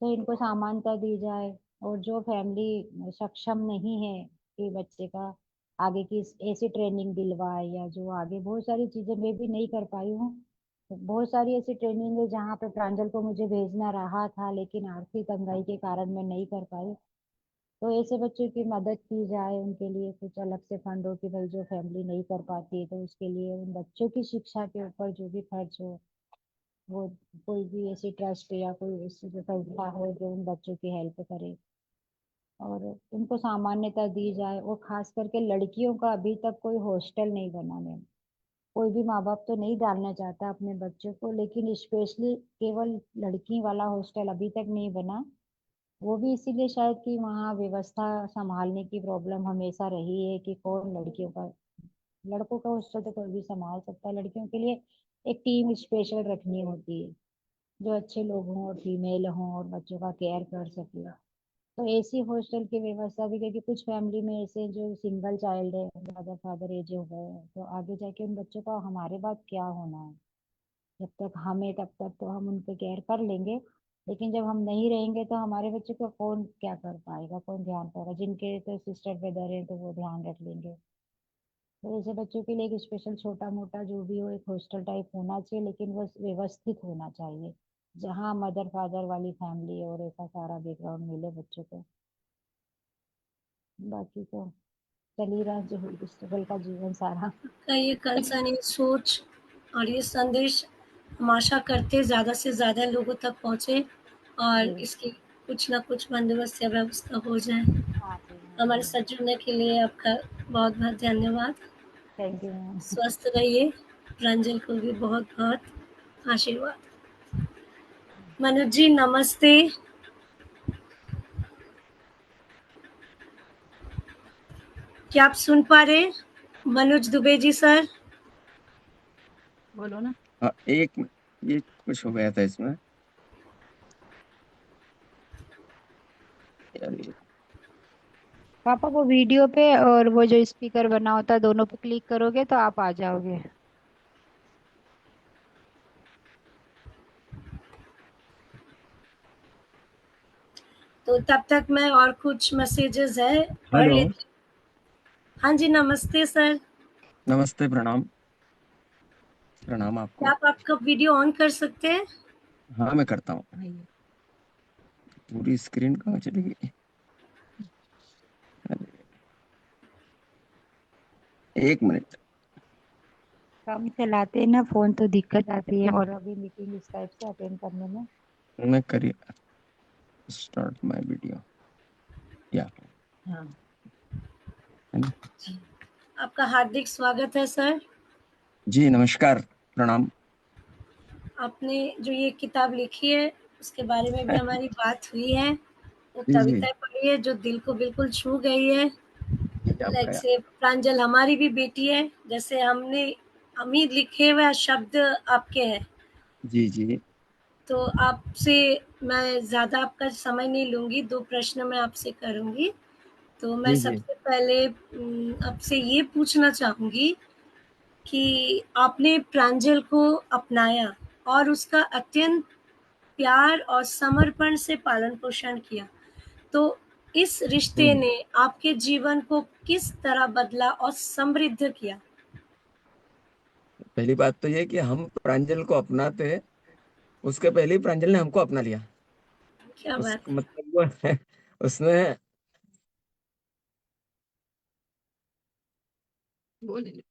तो इनको समानता दी जाए, और जो फैमिली सक्षम नहीं है कि बच्चे का आगे की ऐसी ट्रेनिंग दिलवाए, या जो आगे बहुत सारी चीजें मैं भी नहीं कर पाई हूँ, तो बहुत सारी ऐसी ट्रेनिंग है जहाँ पे प्रांजल को मुझे भेजना रहा था, लेकिन आर्थिक तंगाई के कारण मैं नहीं कर पाई। तो ऐसे बच्चों की मदद की जाए, उनके लिए कुछ अलग से फंड हो कि भाई जो फैमिली नहीं कर पाती है तो उसके लिए उन बच्चों की शिक्षा के ऊपर जो भी खर्च हो, वो कोई भी ऐसी ट्रस्ट या कोई ऐसी जो संस्था हो जो उन बच्चों की हेल्प करे, और उनको सामान्यता दी जाए। और खास करके लड़कियों का अभी तक कोई हॉस्टल नहीं बना है। कोई भी माँ बाप तो नहीं डालना चाहता अपने बच्चों को, लेकिन स्पेशली केवल लड़की वाला हॉस्टल अभी तक नहीं बना। वो भी इसीलिए शायद कि वहाँ व्यवस्था संभालने की प्रॉब्लम हमेशा रही है कि कौन लड़कियों का, लड़कों का हॉस्टल तो कोई भी संभाल सकता है, लड़कियों के लिए एक टीम स्पेशल रखनी होती है जो अच्छे लोग हों और फीमेल हों और बच्चों का केयर कर सके। तो ऐसी हॉस्टल की व्यवस्था भी, क्योंकि कुछ फैमिली में ऐसे जो सिंगल चाइल्ड है, मदर फादर एज हो गए हैं, तो आगे जाके उन बच्चों का हमारे बाद क्या होना है। जब तक हमें, तब तक तो हम उनके केयर कर लेंगे, लेकिन जब हम नहीं रहेंगे तो हमारे बच्चे को कौन क्या कर पाएगा, कौन ध्यान पाएगा, जिनके तो सिस्टर ब्रदर है तो वो ध्यान रख लेंगे। तो ऐसे बच्चों के लिए एक स्पेशल छोटा मोटा जो भी हो एक हॉस्टल टाइप होना चाहिए, लेकिन वो व्यवस्थित होना चाहिए, जहाँ मदर फादर वाली फैमिली और ऐसा सारा बैकग्राउंड मिले बच्चों को। बाकी तो चल ही रहा जो स्ट्रगल का जीवन सारा। का ये कंसर्न, ये सोच और ये संदेश हम आशा करते हैं ज़्यादा से ज़्यादा लोगों तक पहुँचे और जी। इसकी कुछ ना कुछ बंदोबस्त या व्यवस्था हो जाए। हाँ जी, हाँ हमारे जी। साथ जुड़ने के लिए आपका बहुत बहुत धन्यवाद। Thank you ma'am. स्वस्थ रहिए। प्रांजल को भी बहुत बहुत आशीर्वाद। मनोज जी नमस्ते। क्या आप सुन पा रहे हैं? मनोज दुबे जी सर। बोलो ना। हाँ, एक ये कुछ हो गया था इसमें यार पापा वो वीडियो पे और वो जो स्पीकर बना होता है दोनों पे क्लिक करोगे तो आप आ जाओगे। तो तब तक मैं और कुछ मैसेजेस है पढ़ हेलो। लेती। हाँ जी नमस्ते सर। नमस्ते, प्रणाम। प्रणाम क्या आपको। आप आपका वीडियो ऑन कर सकते हैं? हाँ, मैं करता हूँ। पूरी स्क्रीन कहाँ चली गई? अरे एक मिनट। कम चलाते हैं ना फोन तो दिक्कत आती है, और अभी मीटिंग इस टाइप से अटेंड करने में। मैं करिए, स्टार्ट माय वीडियो, या हाँ। है ना। आपका हार्दिक स्वागत है सर। जी नमस्कार, प्रणाम। आपने जो ये किताब लिखी है उसके बारे में भी हमारी बात हुई है। वो जी जी कविता पढ़ी है जो दिल को बिल्कुल छू गई है। जी, लाइक आपका। से प्रांजल हमारी भी बेटी है, जैसे हम ही लिखे हुए शब्द आपके हैं। जी जी तो आपसे मैं ज़्यादा आपका समय नहीं लूँगी, 2 प्रश्न मैं आपसे करूँगी। तो मैं जी जी। सबसे पहले आपसे ये पूछना चाहूँगी कि आपने प्रांजल को अपनाया और उसका अत्यंत प्यार और समर्पण से पालन-पोषण किया। तो इस रिश्ते हम्म। ने आपके जीवन को किस तरह बदला और समृद्ध किया? पहली बात तो ये कि हम प्रांजल को अपनाते हैं, उसके पहले ही प्रांजल ने हमको अपना लिया। क्या उस बात है! मतलब वो उसने बोले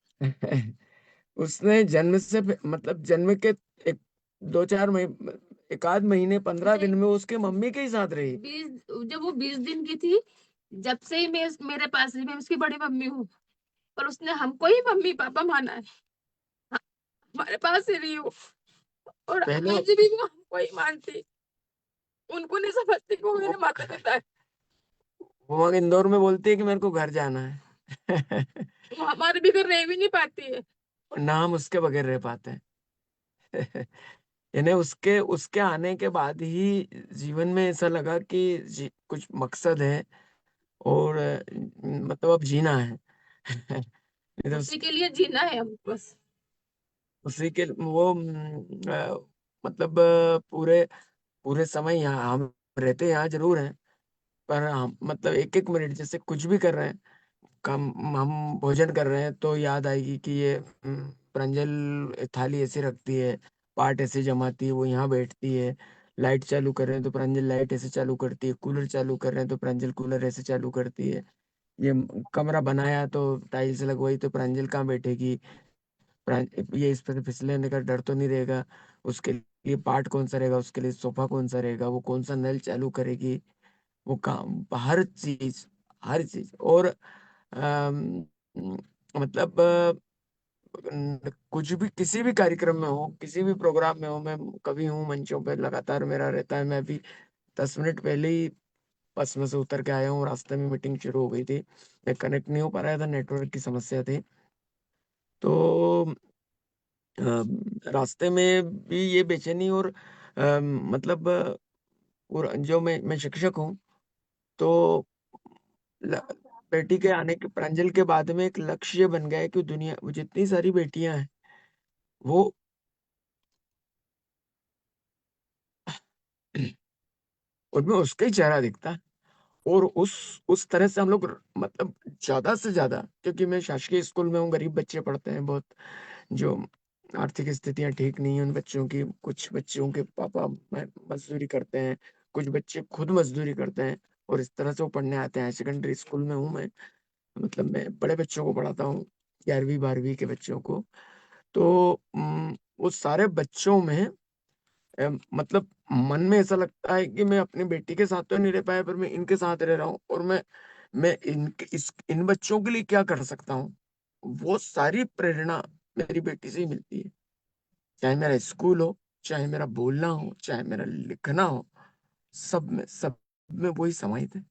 उसने जन्म से मतलब जन्म के एक 2-4 महीने, एक आध महीने 15 दिन में उसके मम्मी के ही साथ रही। 20 जब वो 20 दिन की थी, जब से ही मेरे पास रही, मैं उसकी बड़ी मम्मी हूँ, पर उसने हमको ही मम्मी पापा माना है। हाँ, हमारे पास ही रही हो, और पहले आज भी वो हमको ही मानती। उनको नहीं समझती कि वो मेरे माता पिता है। वो वहाँ इंदौर में बोलती है कि मेरे को घर जाना है। वो हमारे भी घर रह भी नहीं पाती है। ना हम उसके बगैर रह पाते हैं। यानी उसके उसके आने के बाद ही जीवन में ऐसा लगा कि कुछ मकसद है, और मतलब अब जीना है। नहीं तो उसी के लिए जीना है हम बस। उसी के वो मतलब पूरे पूरे समय यहाँ हम रहते यहाँ जरूर हैं, पर हम मतलब एक एक मिनट जैसे कुछ भी कर रहे हैं, कम हम भोजन कर रहे हैं तो याद आएगी कि ये प्रांजल थाली ऐसे रखती है, पार्ट ऐसे जमाती है, वो यहाँ बैठती है। लाइट चालू कर रहे हैं तो प्रांजल लाइट ऐसे चालू करती है, कूलर चालू कर रहे हैं तो प्रांजल कूलर ऐसे चालू करती है। ये कमरा बनाया तो टाइल्स लगवाई तो प्रांजल कहाँ बैठेगी, ये इस पर फिसलने का डर तो नहीं रहेगा, उसके लिए पार्ट कौन सा रहेगा, उसके लिए सोफा कौन सा रहेगा, वो कौन सा नल चालू करेगी, वो काम हर चीज। और अम, मतलब कुछ भी किसी भी कार्यक्रम में हो, किसी भी प्रोग्राम में हो, मैं कभी हूँ मंचों पे लगातार मेरा रहता है। मैं अभी 10 मिनट पहले ही बस में से उतर के आया हूँ, रास्ते में मीटिंग शुरू हो गई थी, मैं कनेक्ट नहीं हो पा रहा था, नेटवर्क की समस्या थी। तो रास्ते में भी ये बेचैनी, और मतलब और जो मैं शिक्षक हूँ, तो ल- बेटी के आने के प्रांजल के बाद में एक लक्ष्य बन गया है कि दुनिया वो जितनी सारी बेटियां हैं, वो उनमें उसका ही चेहरा दिखता है। और उस तरह से हम लोग मतलब ज्यादा से ज्यादा, क्योंकि मैं शासकीय स्कूल में हूँ, गरीब बच्चे पढ़ते हैं बहुत, जो आर्थिक स्थितियां ठीक नहीं है उन बच्चों की, कुछ बच्चों के पापा मजदूरी करते हैं, कुछ बच्चे खुद मजदूरी करते हैं, और इस तरह से वो पढ़ने आते हैं। सेकेंडरी स्कूल में हूँ मैं, मतलब मैं बड़े बच्चों को पढ़ाता हूँ, 11वीं 12वीं के बच्चों को। तो वो सारे बच्चों में मतलब मन में ऐसा लगता है कि मैं अपनी बेटी के साथ तो नहीं रह पाया, पर मैं इनके साथ रह रहा हूँ, और मैं इन बच्चों के लिए क्या कर सकता हूँ। वो सारी प्रेरणा मेरी बेटी से ही मिलती है, चाहे मेरा स्कूल हो, चाहे मेरा बोलना हो, चाहे मेरा लिखना हो, सब में वही समाहित है।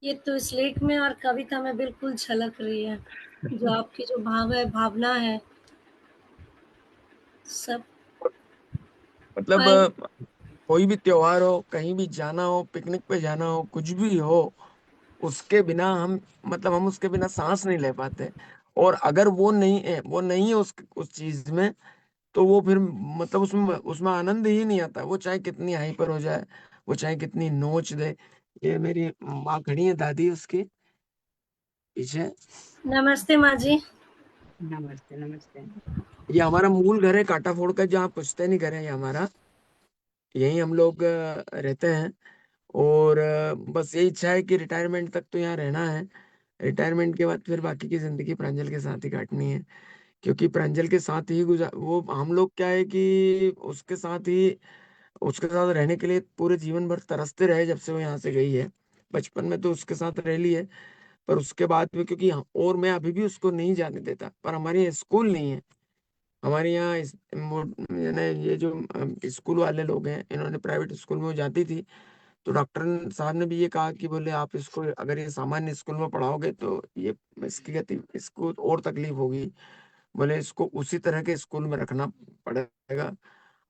ये तो इस लेख में और कविता में बिल्कुल झलक रही है। जो आपकी जो भाव है, भावना है, सब। मतलब और कोई भी त्योहार हो, कहीं भी जाना हो, पिकनिक पे जाना हो, कुछ भी हो, उसके बिना हम मतलब हम उसके बिना सांस नहीं ले पाते। और अगर वो नहीं है उस चीज में, तो वो फिर मतलब उसमें उसमें आनंद ही नहीं आता, वो चाहे कितनी हाइपर हो जाए, वो चाहे कितनी नोच दे। ये मेरी माँ खड़ी है, दादी उसकी पीछे। नमस्ते माँ जी। नमस्ते नमस्ते। ये हमारा मूल घर है काटा फोड़ का, जहाँ पुश्तैनी घर है ये हमारा, यही हम लोग रहते हैं। और बस यही इच्छा है कि रिटायरमेंट तक तो यहाँ रहना है। रिटायरमेंट के बाद फिर बाकी की जिंदगी प्रांजल के साथ ही काटनी है, क्योंकि प्रांजल के साथ ही वो हम लोग क्या है कि उसके साथ रहने के लिए पूरे जीवन भर तरसते रहे जब से वो यहाँ से गई है। बचपन में तो उसके साथ रह ली है, पर उसके बाद में क्योंकि और मैं अभी भी उसको नहीं जाने देता, पर हमारे यहाँ स्कूल नहीं है। हमारे यहाँ यानी ये जो स्कूल वाले लोग हैं, इन्होंने प्राइवेट स्कूल में वो जाती थी, तो डॉक्टर साहब ने भी ये कहा कि बोले आप इसको अगर ये सामान्य स्कूल में पढ़ाओगे तो ये इसको और तकलीफ होगी, बोले इसको उसी तरह के स्कूल में रखना पड़ेगा।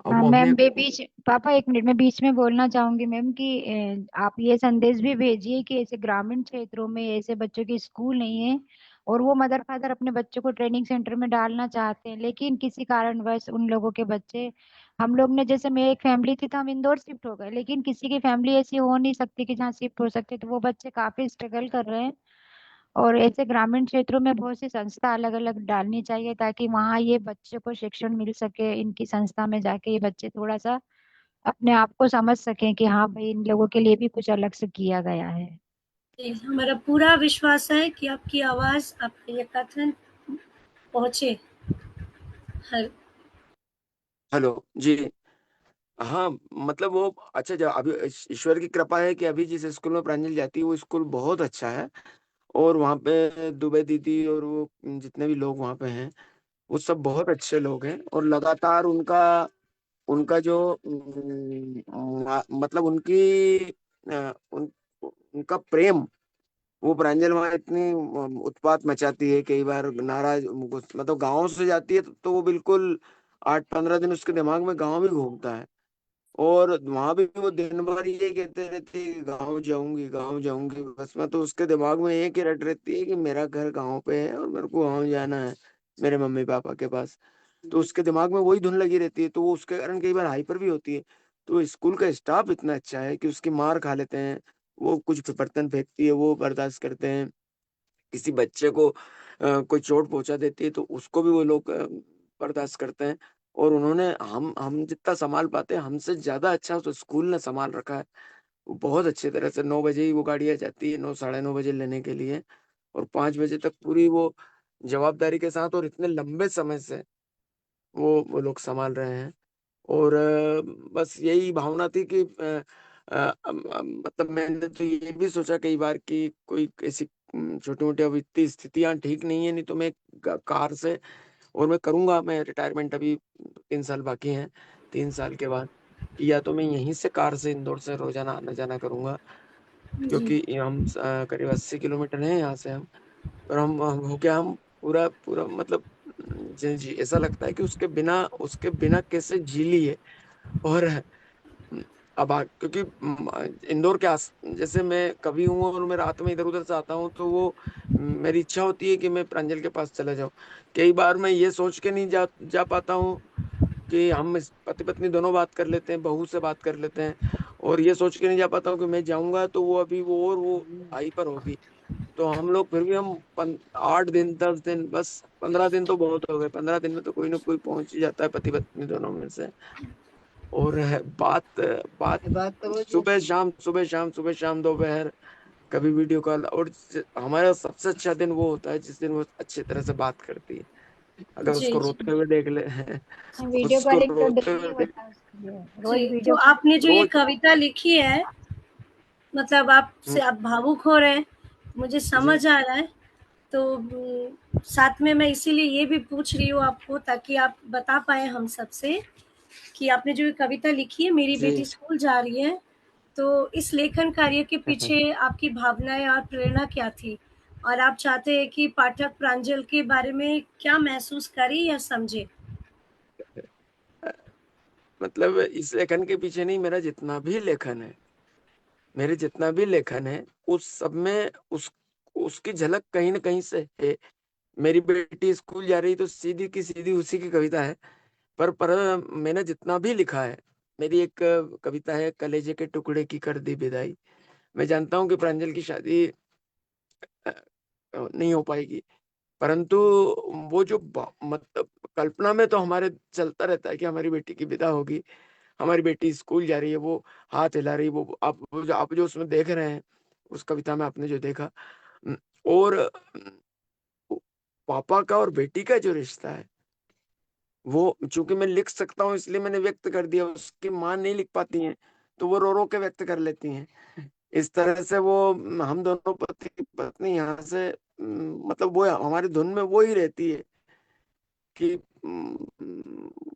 अब हाँ वो मैम, हमने पापा एक मिनट में बीच में बोलना चाहूंगी मैम कि आप ये संदेश भी भेजिए कि ऐसे ग्रामीण क्षेत्रों में ऐसे बच्चों की स्कूल नहीं है, और वो मदर फादर अपने बच्चों को ट्रेनिंग सेंटर में डालना चाहते हैं, लेकिन किसी कारणवश उन लोगों के बच्चे, हम लोग ने जैसे मैं एक फैमिली थी तो हम इंदौर शिफ्ट हो गए, लेकिन किसी की फैमिली ऐसी हो नहीं सकती कि जहाँ शिफ्ट हो सकते, तो वो बच्चे काफी स्ट्रगल कर रहे हैं। और ऐसे ग्रामीण क्षेत्रों में बहुत सी संस्था अलग अलग डालनी चाहिए ताकि वहाँ ये बच्चों को शिक्षण मिल सके, इनकी संस्था में जाके ये बच्चे थोड़ा सा अपने आप को समझ सकें कि हाँ भाई इन लोगों के लिए भी कुछ अलग से किया गया है। जी, हमारा पूरा विश्वास है कि आपकी आवाज़, आपका ये कथन पहुँचे हर हेलो जी। हाँ, मतलब वो अच्छा, जब अभी ईश्वर की कृपा है कि अभी जिस स्कूल में प्रांजल जाती है वो स्कूल बहुत अच्छा है, और वहाँ पे दुबे दीदी और वो जितने भी लोग वहाँ पे हैं वो सब बहुत अच्छे लोग हैं, और लगातार उनका उनका जो मतलब उनका प्रेम, वो प्रांजल वहाँ इतनी उत्पात मचाती है, कई बार नाराज मतलब गाँव से जाती है तो वो बिल्कुल 8-15 दिन उसके दिमाग में गाँव भी घूमता है, और वहां भी वो दिन भर ये कहते रहते हैं कि गाँव जाऊंगी गाँव जाऊंगी, बस मैं तो उसके दिमाग में एक ही रट रहती है कि मेरा घर गाँव पे है और मेरे को गाँव जाना है मेरे मम्मी पापा के पास। तो उसके दिमाग में वही धुन लगी रहती है, तो वो उसके कारण कई बार हाइपर भी होती है। तो स्कूल का स्टाफ इतना अच्छा है कि उसकी मार खा लेते हैं, वो कुछ बर्तन फेंकती है वो बर्दाश्त करते हैं, किसी बच्चे को कोई चोट पहुंचा देती है तो उसको भी वो लोग बर्दाश्त करते हैं। और उन्होंने हम जितना संभाल पाते हैं हमसे ज्यादा अच्छा तो स्कूल ने संभाल रखा है। वो बहुत अच्छे तरह से 9 बजे ही वो गाड़ियां जाती है, 9 साढ़े 9 बजे लेने के लिए, और 5 बजे तक पूरी वो जवाबदारी के साथ और इतने लंबे समय से वो लोग संभाल रहे हैं। और बस यही भावना थी कि मतलब मैंने तो ये भी सोचा कई बार कि कोई ऐसी छोटी मोटी अब इतनी स्थितियां ठीक नहीं है, नहीं तो मैं कार से, और मैं करूंगा, मैं रिटायरमेंट अभी 3 साल बाकी हैं, 3 साल के बाद या तो मैं यहीं से कार से इंदौर से रोजाना आना जाना करूंगा, जी, क्योंकि हम करीब 80 किलोमीटर हैं यहाँ से हम, पर हम हो गया हम पूरा पूरा मतलब जी जी ऐसा लगता है कि उसके बिना कैसे जी लिए। और क्योंकि इंदौर के आस जैसे मैं कभी हूँ और मैं रात में इधर उधर से आता हूँ तो वो मेरी इच्छा होती है कि मैं प्रांजल के पास चला जाऊँ। कई बार मैं ये सोच के नहीं जा पाता हूँ कि हम पति पत्नी दोनों बात कर लेते हैं, बहू से बात कर लेते हैं, और ये सोच के नहीं जा पाता हूँ कि मैं जाऊंगा तो वो अभी वो आई पर होगी, तो हम लोग फिर भी हम 8 दिन 10 दिन, बस 15 दिन तो बहुत हो गए, 15 दिन में तो कोई ना कोई पहुंच ही जाता है पति पत्नी दोनों में से। और है बात बात सुबह शाम सुबह शाम दोपहर, कभी वीडियो कॉल, और हमारा सबसे अच्छा दिन वो होता है जिस दिन वो अच्छी तरह से बात करती है। अगर जी, उसको जी, रोते हुए देख ले वीडियो उसको कॉलिंग तो रोते डेली हुए देख होता है उसके लिए, रोज जी। तो वीडियो। आपने जो ये रोज। कविता लिखी है, मतलब आपसे हम्म, आप भावुक हो रहे हैं, मुझे जी। समझ आ रहा है। तो साथ में मैं इसीलिए ये भी पूछ रही हूँ आपको ताकि आप बता पाएँ हम सबसे कि आपने जो ये कविता लिखी है, मेरी बेटी जी। स्कूल जा रही है, तो इस लेखन कार्य के पीछे आपकी भावनाएँ और प्रेरणा क्या थी? और आप चाहते हैं कि पाठक प्रांजल के बारे में क्या महसूस करे या समझे? मतलब इस लेखन के पीछे नहीं, मेरे जितना भी लेखन है उस सब में उसकी झलक कहीं ना कहीं से है। मेरी बेटी स्कूल जा रही तो सीधी की सीधी उसी की कविता है। पर मैंने जितना भी लिखा है, मेरी एक कविता है, कलेजे के टुकड़े की कर दी विदाई। मैं जानता हूँ कि प्रांजल की शादी अ, नहीं हो पाएगी, परंतु वो जो मतलब कल्पना में तो हमारे चलता रहता है कि हमारी बेटी की विदा होगी, हमारी बेटी स्कूल जा रही है, वो हाथ हिला रही है, वो आप जो उसमें देख रहे हैं, उस कविता में आपने जो देखा, और पापा का और बेटी का जो रिश्ता है, वो चूंकि मैं लिख सकता हूँ इसलिए मैंने व्यक्त कर दिया, उसकी माँ नहीं लिख पाती हैं तो वो रो रो के व्यक्त कर लेती हैं। इस तरह से वो हम दोनों पति पत्नी यहाँ से मतलब वो हमारी धुन में वो ही रहती है कि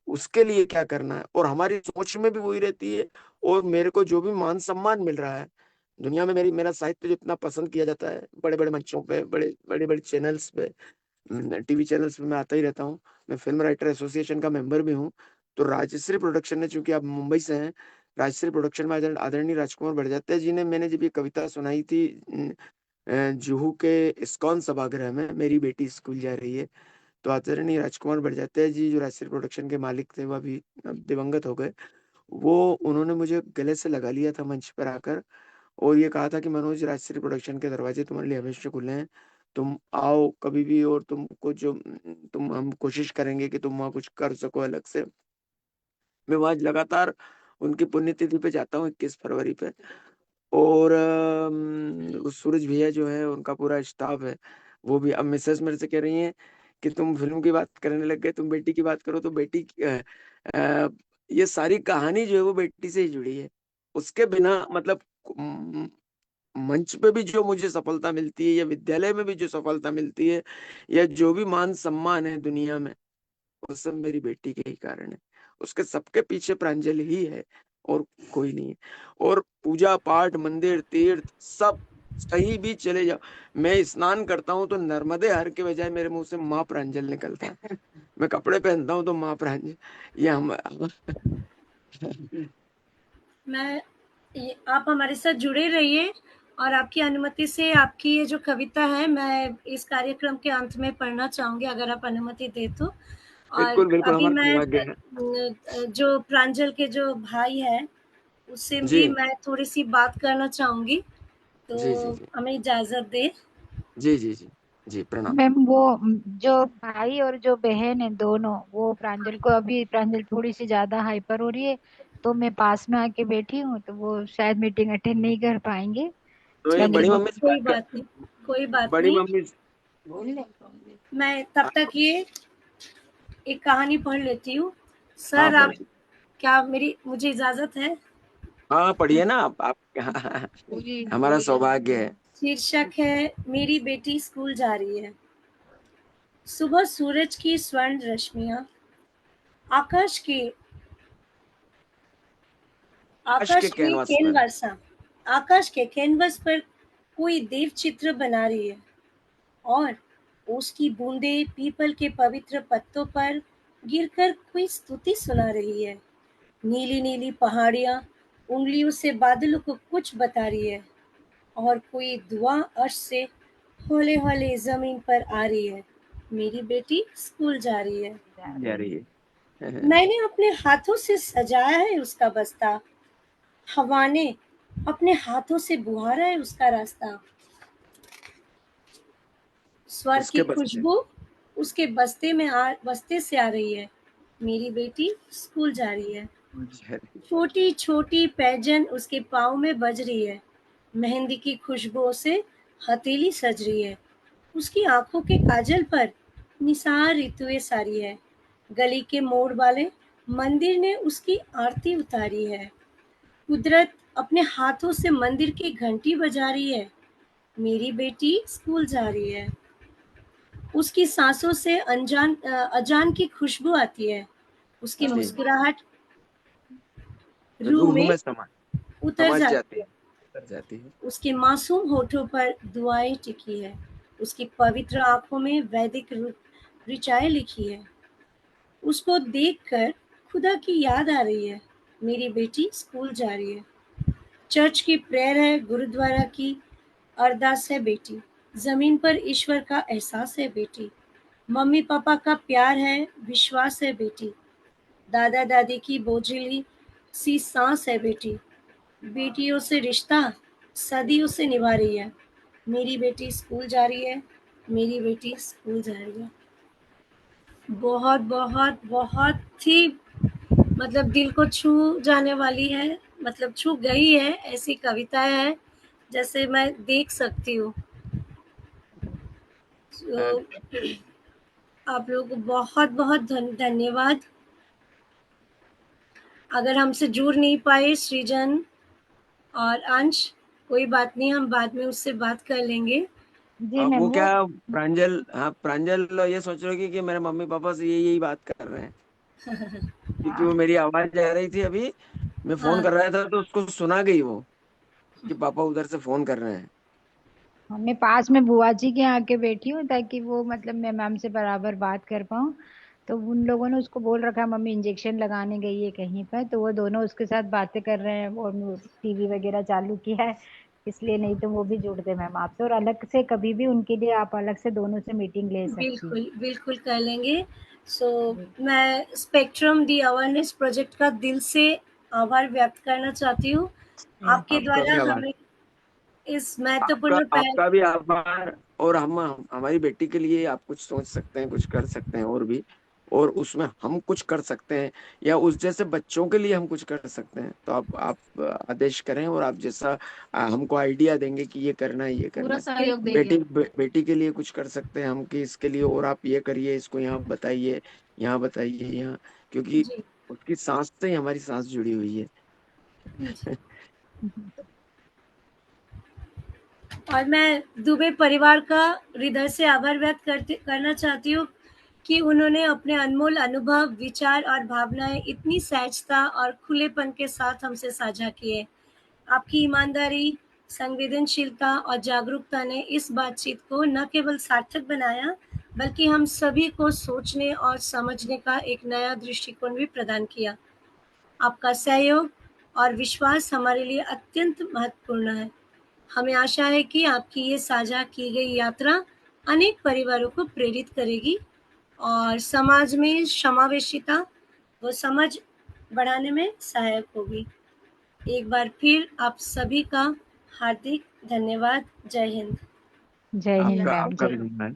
उसके लिए क्या करना है, और हमारी सोच में भी वही रहती है। और मेरे को जो भी मान सम्मान मिल रहा है दुनिया में, मेरा साहित्य जो इतना पसंद किया जाता है बड़े बड़े मंचों पे, बड़े बड़े चैनल्स पे, टीवी चैनल्स पे मैं आता ही रहता हूँ। मैं फिल्म राइटर एसोसिएशन का मेंबर भी हूँ। तो राजश्री प्रोडक्शन ने, चूंकि आप मुंबई से हैं, राजश्री प्रोडक्शन में आदरणीय राजकुमार बड़जात्या जी ने, मैंने जब ये कविता सुनाई थी जुहू के इस्कॉन सभागृह में, मेरी बेटी स्कूल जा रही है, तो आदरणीय राजकुमार बड़जात्या जी जो राजश्री प्रोडक्शन के मालिक थे, वो अभी अब दिवंगत हो गए, वो उन्होंने मुझे गले से लगा लिया था मंच पर आकर, और ये कहा था कि मनोज, राजश्री प्रोडक्शन के दरवाजे तुम्हारे लिए हमेशा खुले हैं, तुम आओ कभी भी, और तुमको जो हम कोशिश करेंगे कि तुम वहाँ कुछ कर सको अलग से। मैं वहाँ लगातार उनकी पुण्यतिथि पे जाता हूँ, 21 फरवरी पे। और उस सूरज भैया जो है, उनका पूरा स्टाफ है, वो भी, अब मिसेस मेरे से कह रही हैं कि तुम फिल्म की बात करने लग गए, तुम बेटी की बात करो, तो बेटी अ, ये सारी कहानी जो है वो बेटी से ही जुड़ी है। उसके बिना मतलब मंच पे भी जो मुझे सफलता मिलती है, या विद्यालय में भी जो सफलता मिलती है, या जो भी मान सम्मान है दुनिया में, वो सब मेरी बेटी के ही कारण है। उसके सबके पीछे प्रांजलि ही है, और कोई नहीं है। और पूजा पाठ, मंदिर, तीर्थ, सब कहीं भी चले जाओ, मैं स्नान करता हूँ तो नर्मदे हर के बजाय मेरे मुंह से माँ प्रांजल निकलता है। मैं कपड़े पहनता हूँ तो माँ प्रांजल। ये हम मैं आप हमारे साथ जुड़े रहिए, और आपकी अनुमति से आपकी ये जो कविता है मैं इस कार्यक्रम के अंत में पढ़ना चाहूंगी, अगर आप अनुमति दे तो। और बिल्कुल बिल्कुल, अभी हमारा मैं सौभाग्य है। जो प्रांजल के जो भाई है उससे जी भी मैं थोड़ी सी बात करना चाहूंगी, तो जी जी जी हमें इजाजत दे। जी जी जी जी, प्रणाम। मैम वो जो भाई और जो बहन है दोनों, वो प्रांजल को, अभी प्रांजल थोड़ी सी ज्यादा हाइपर हो रही है, तो मैं पास में आके बैठी हूँ, तो वो शायद मीटिंग अटेंड नहीं कर पाएंगे। तो ये चलिए, बड़ी मम्मी से कोई बात कर, बात नहीं, कोई बात बड़ी नहीं। मम्मी मैं तब तक ये एक कहानी पढ़ लेती हूँ। हाँ सर, आप पढ़िए। क्या मेरी मुझे इजाजत है? हाँ पढ़िए ना आप हमारा सौभाग्य है। शीर्षक है, मेरी बेटी स्कूल जा रही है। सुबह सूरज की स्वर्ण रश्मियां आकाश के आज के आकाश के कैनवास पर। कैनवास आकाश के कैनवस पर कोई देव चित्र बना रही है, और उसकी बूंदें पीपल के पवित्र पत्तों पर गिरकर कोई स्तुति सुना रही है। नीली नीली पहाड़ियां उंगलियों से बादलों को कुछ बता रही है, और कोई दुआ अर्श से हौले हौले जमीन पर आ रही है। मेरी बेटी स्कूल जा रही है। जा रही है। मैंने अपने हाथों से सजाया है उसका बस्ता, हवा ने अपने हाथों से बुहारा है उसका रास्ता। स्वर की उसके बच्चे खुशबू उसके बस्ते से आ रही है। मेरी बेटी स्कूल जा रही है। जा रही छोटी छोटी पैजन उसके पाँव में बज रही है। मेहंदी की खुशबुओं से हथेली सज रही है। उसकी आंखों के काजल पर निसार ऋतुएं सारी है। गली के मोड़ वाले मंदिर ने उसकी आरती उतारी है। कुदरत अपने हाथों से मंदिर की घंटी बजा रही है। मेरी बेटी स्कूल जा रही है। उसकी सांसों से अजान की खुशबू आती है। उसकी जी, मुस्कुराहट रूह रूह में में उतर समझ जाती जाती है। है, उतर जाती है। उसके मासूम होठों पर दुआएं टिकी है। उसकी पवित्र आंखों में वैदिक ऋचाएं लिखी है। उसको देखकर खुदा की याद आ रही है। मेरी बेटी स्कूल जा रही है। चर्च की प्रेयर है, गुरुद्वारा की अरदास है बेटी। जमीन पर ईश्वर का एहसास है बेटी। मम्मी पापा का प्यार है, विश्वास है बेटी। दादा दादी की बोझिली सी सांस है बेटी। बेटियों से रिश्ता सदियों से निभा रही है। मेरी बेटी स्कूल जा रही है। मेरी बेटी स्कूल जा रही है। बहुत बहुत बहुत ही मतलब दिल को छू जाने वाली है, मतलब छू गई है, ऐसी कविताएं हैं जैसे मैं देख सकती हूँ। तो आप लोगों को बहुत बहुत धन्यवाद। अगर हमसे जुड़ नहीं पाए सृजन और अंश, कोई बात नहीं, हम बाद में उससे बात कर लेंगे। जी मैम, वो वो क्या प्रांजल, हाँ प्रांजल ये सोच रहे हो कि मेरे मम्मी पापा से यही बात कर रहे हैं, क्योंकि वो मेरी आवाज आ रही थी अभी, मैं फोन हाँ, कर रहा था तो उसको सुना गई वो कि पापा उधर से फोन कर रहे हैं। मैं पास में बुआ जी के यहाँ के बैठी हूँ ताकि वो मतलब मैं मैम से बराबर बात कर पाऊँ। तो उन लोगों ने उसको बोल रखा, मम्मी इंजेक्शन लगाने गई है कहीं पर, तो वो दोनों उसके साथ बातें कर रहे हैं और टीवी वगैरह चालू किया है, इसलिए नहीं तो वो भी जुड़ते मैम आपसे। और अलग से कभी भी उनके लिए आप अलग से दोनों से मीटिंग ले सकती हैं। बिल्कुल, बिल्कुल कर लेंगे। सो जी। मैं स्पेक्ट्रम दी अवेयरनेस प्रोजेक्ट का दिल से आभार व्यक्त करना चाहती हूँ। आपके आपका भी द्वारा आभार। हमें इस आपका महत्वपूर्ण पहल आपका भी आभार। और हम हमारी बेटी के लिए आप कुछ सोच सकते हैं, कुछ कर सकते हैं और भी, और उसमें हम कुछ कर सकते हैं, या उस जैसे बच्चों के लिए हम कुछ कर सकते हैं, तो आप आदेश करें, और आप जैसा हमको आइडिया देंगे कि ये करना है, ये करना पूरा है। सहयोग देंगे। बेटी के लिए कुछ कर सकते हैं हम कि इसके लिए, और आप ये करिए, इसको यहाँ बताइए, यहाँ बताइए, यहाँ, क्योंकि जी, उसकी सांस से ही हमारी सांस जुड़ी हुई है। जी। और मैं दुबे परिवार का हृदय से आभार व्यक्त करना चाहती हूँ कि उन्होंने अपने अनमोल अनुभव, विचार और भावनाएं इतनी सहजता और खुलेपन के साथ हमसे साझा किए। आपकी ईमानदारी, संवेदनशीलता और जागरूकता ने इस बातचीत को न केवल सार्थक बनाया, बल्कि हम सभी को सोचने और समझने का एक नया दृष्टिकोण भी प्रदान किया। आपका सहयोग और विश्वास हमारे लिए अत्यंत महत्वपूर्ण है। हमें आशा है कि आपकी ये साझा की गई यात्रा अनेक परिवारों को प्रेरित करेगी और समाज में समावेशिता व समझ बढ़ाने में सहायक होगी। एक बार फिर आप सभी का हार्दिक धन्यवाद। जय हिंद। जय हिंद आपका मैम। आपका भी धन्यवाद।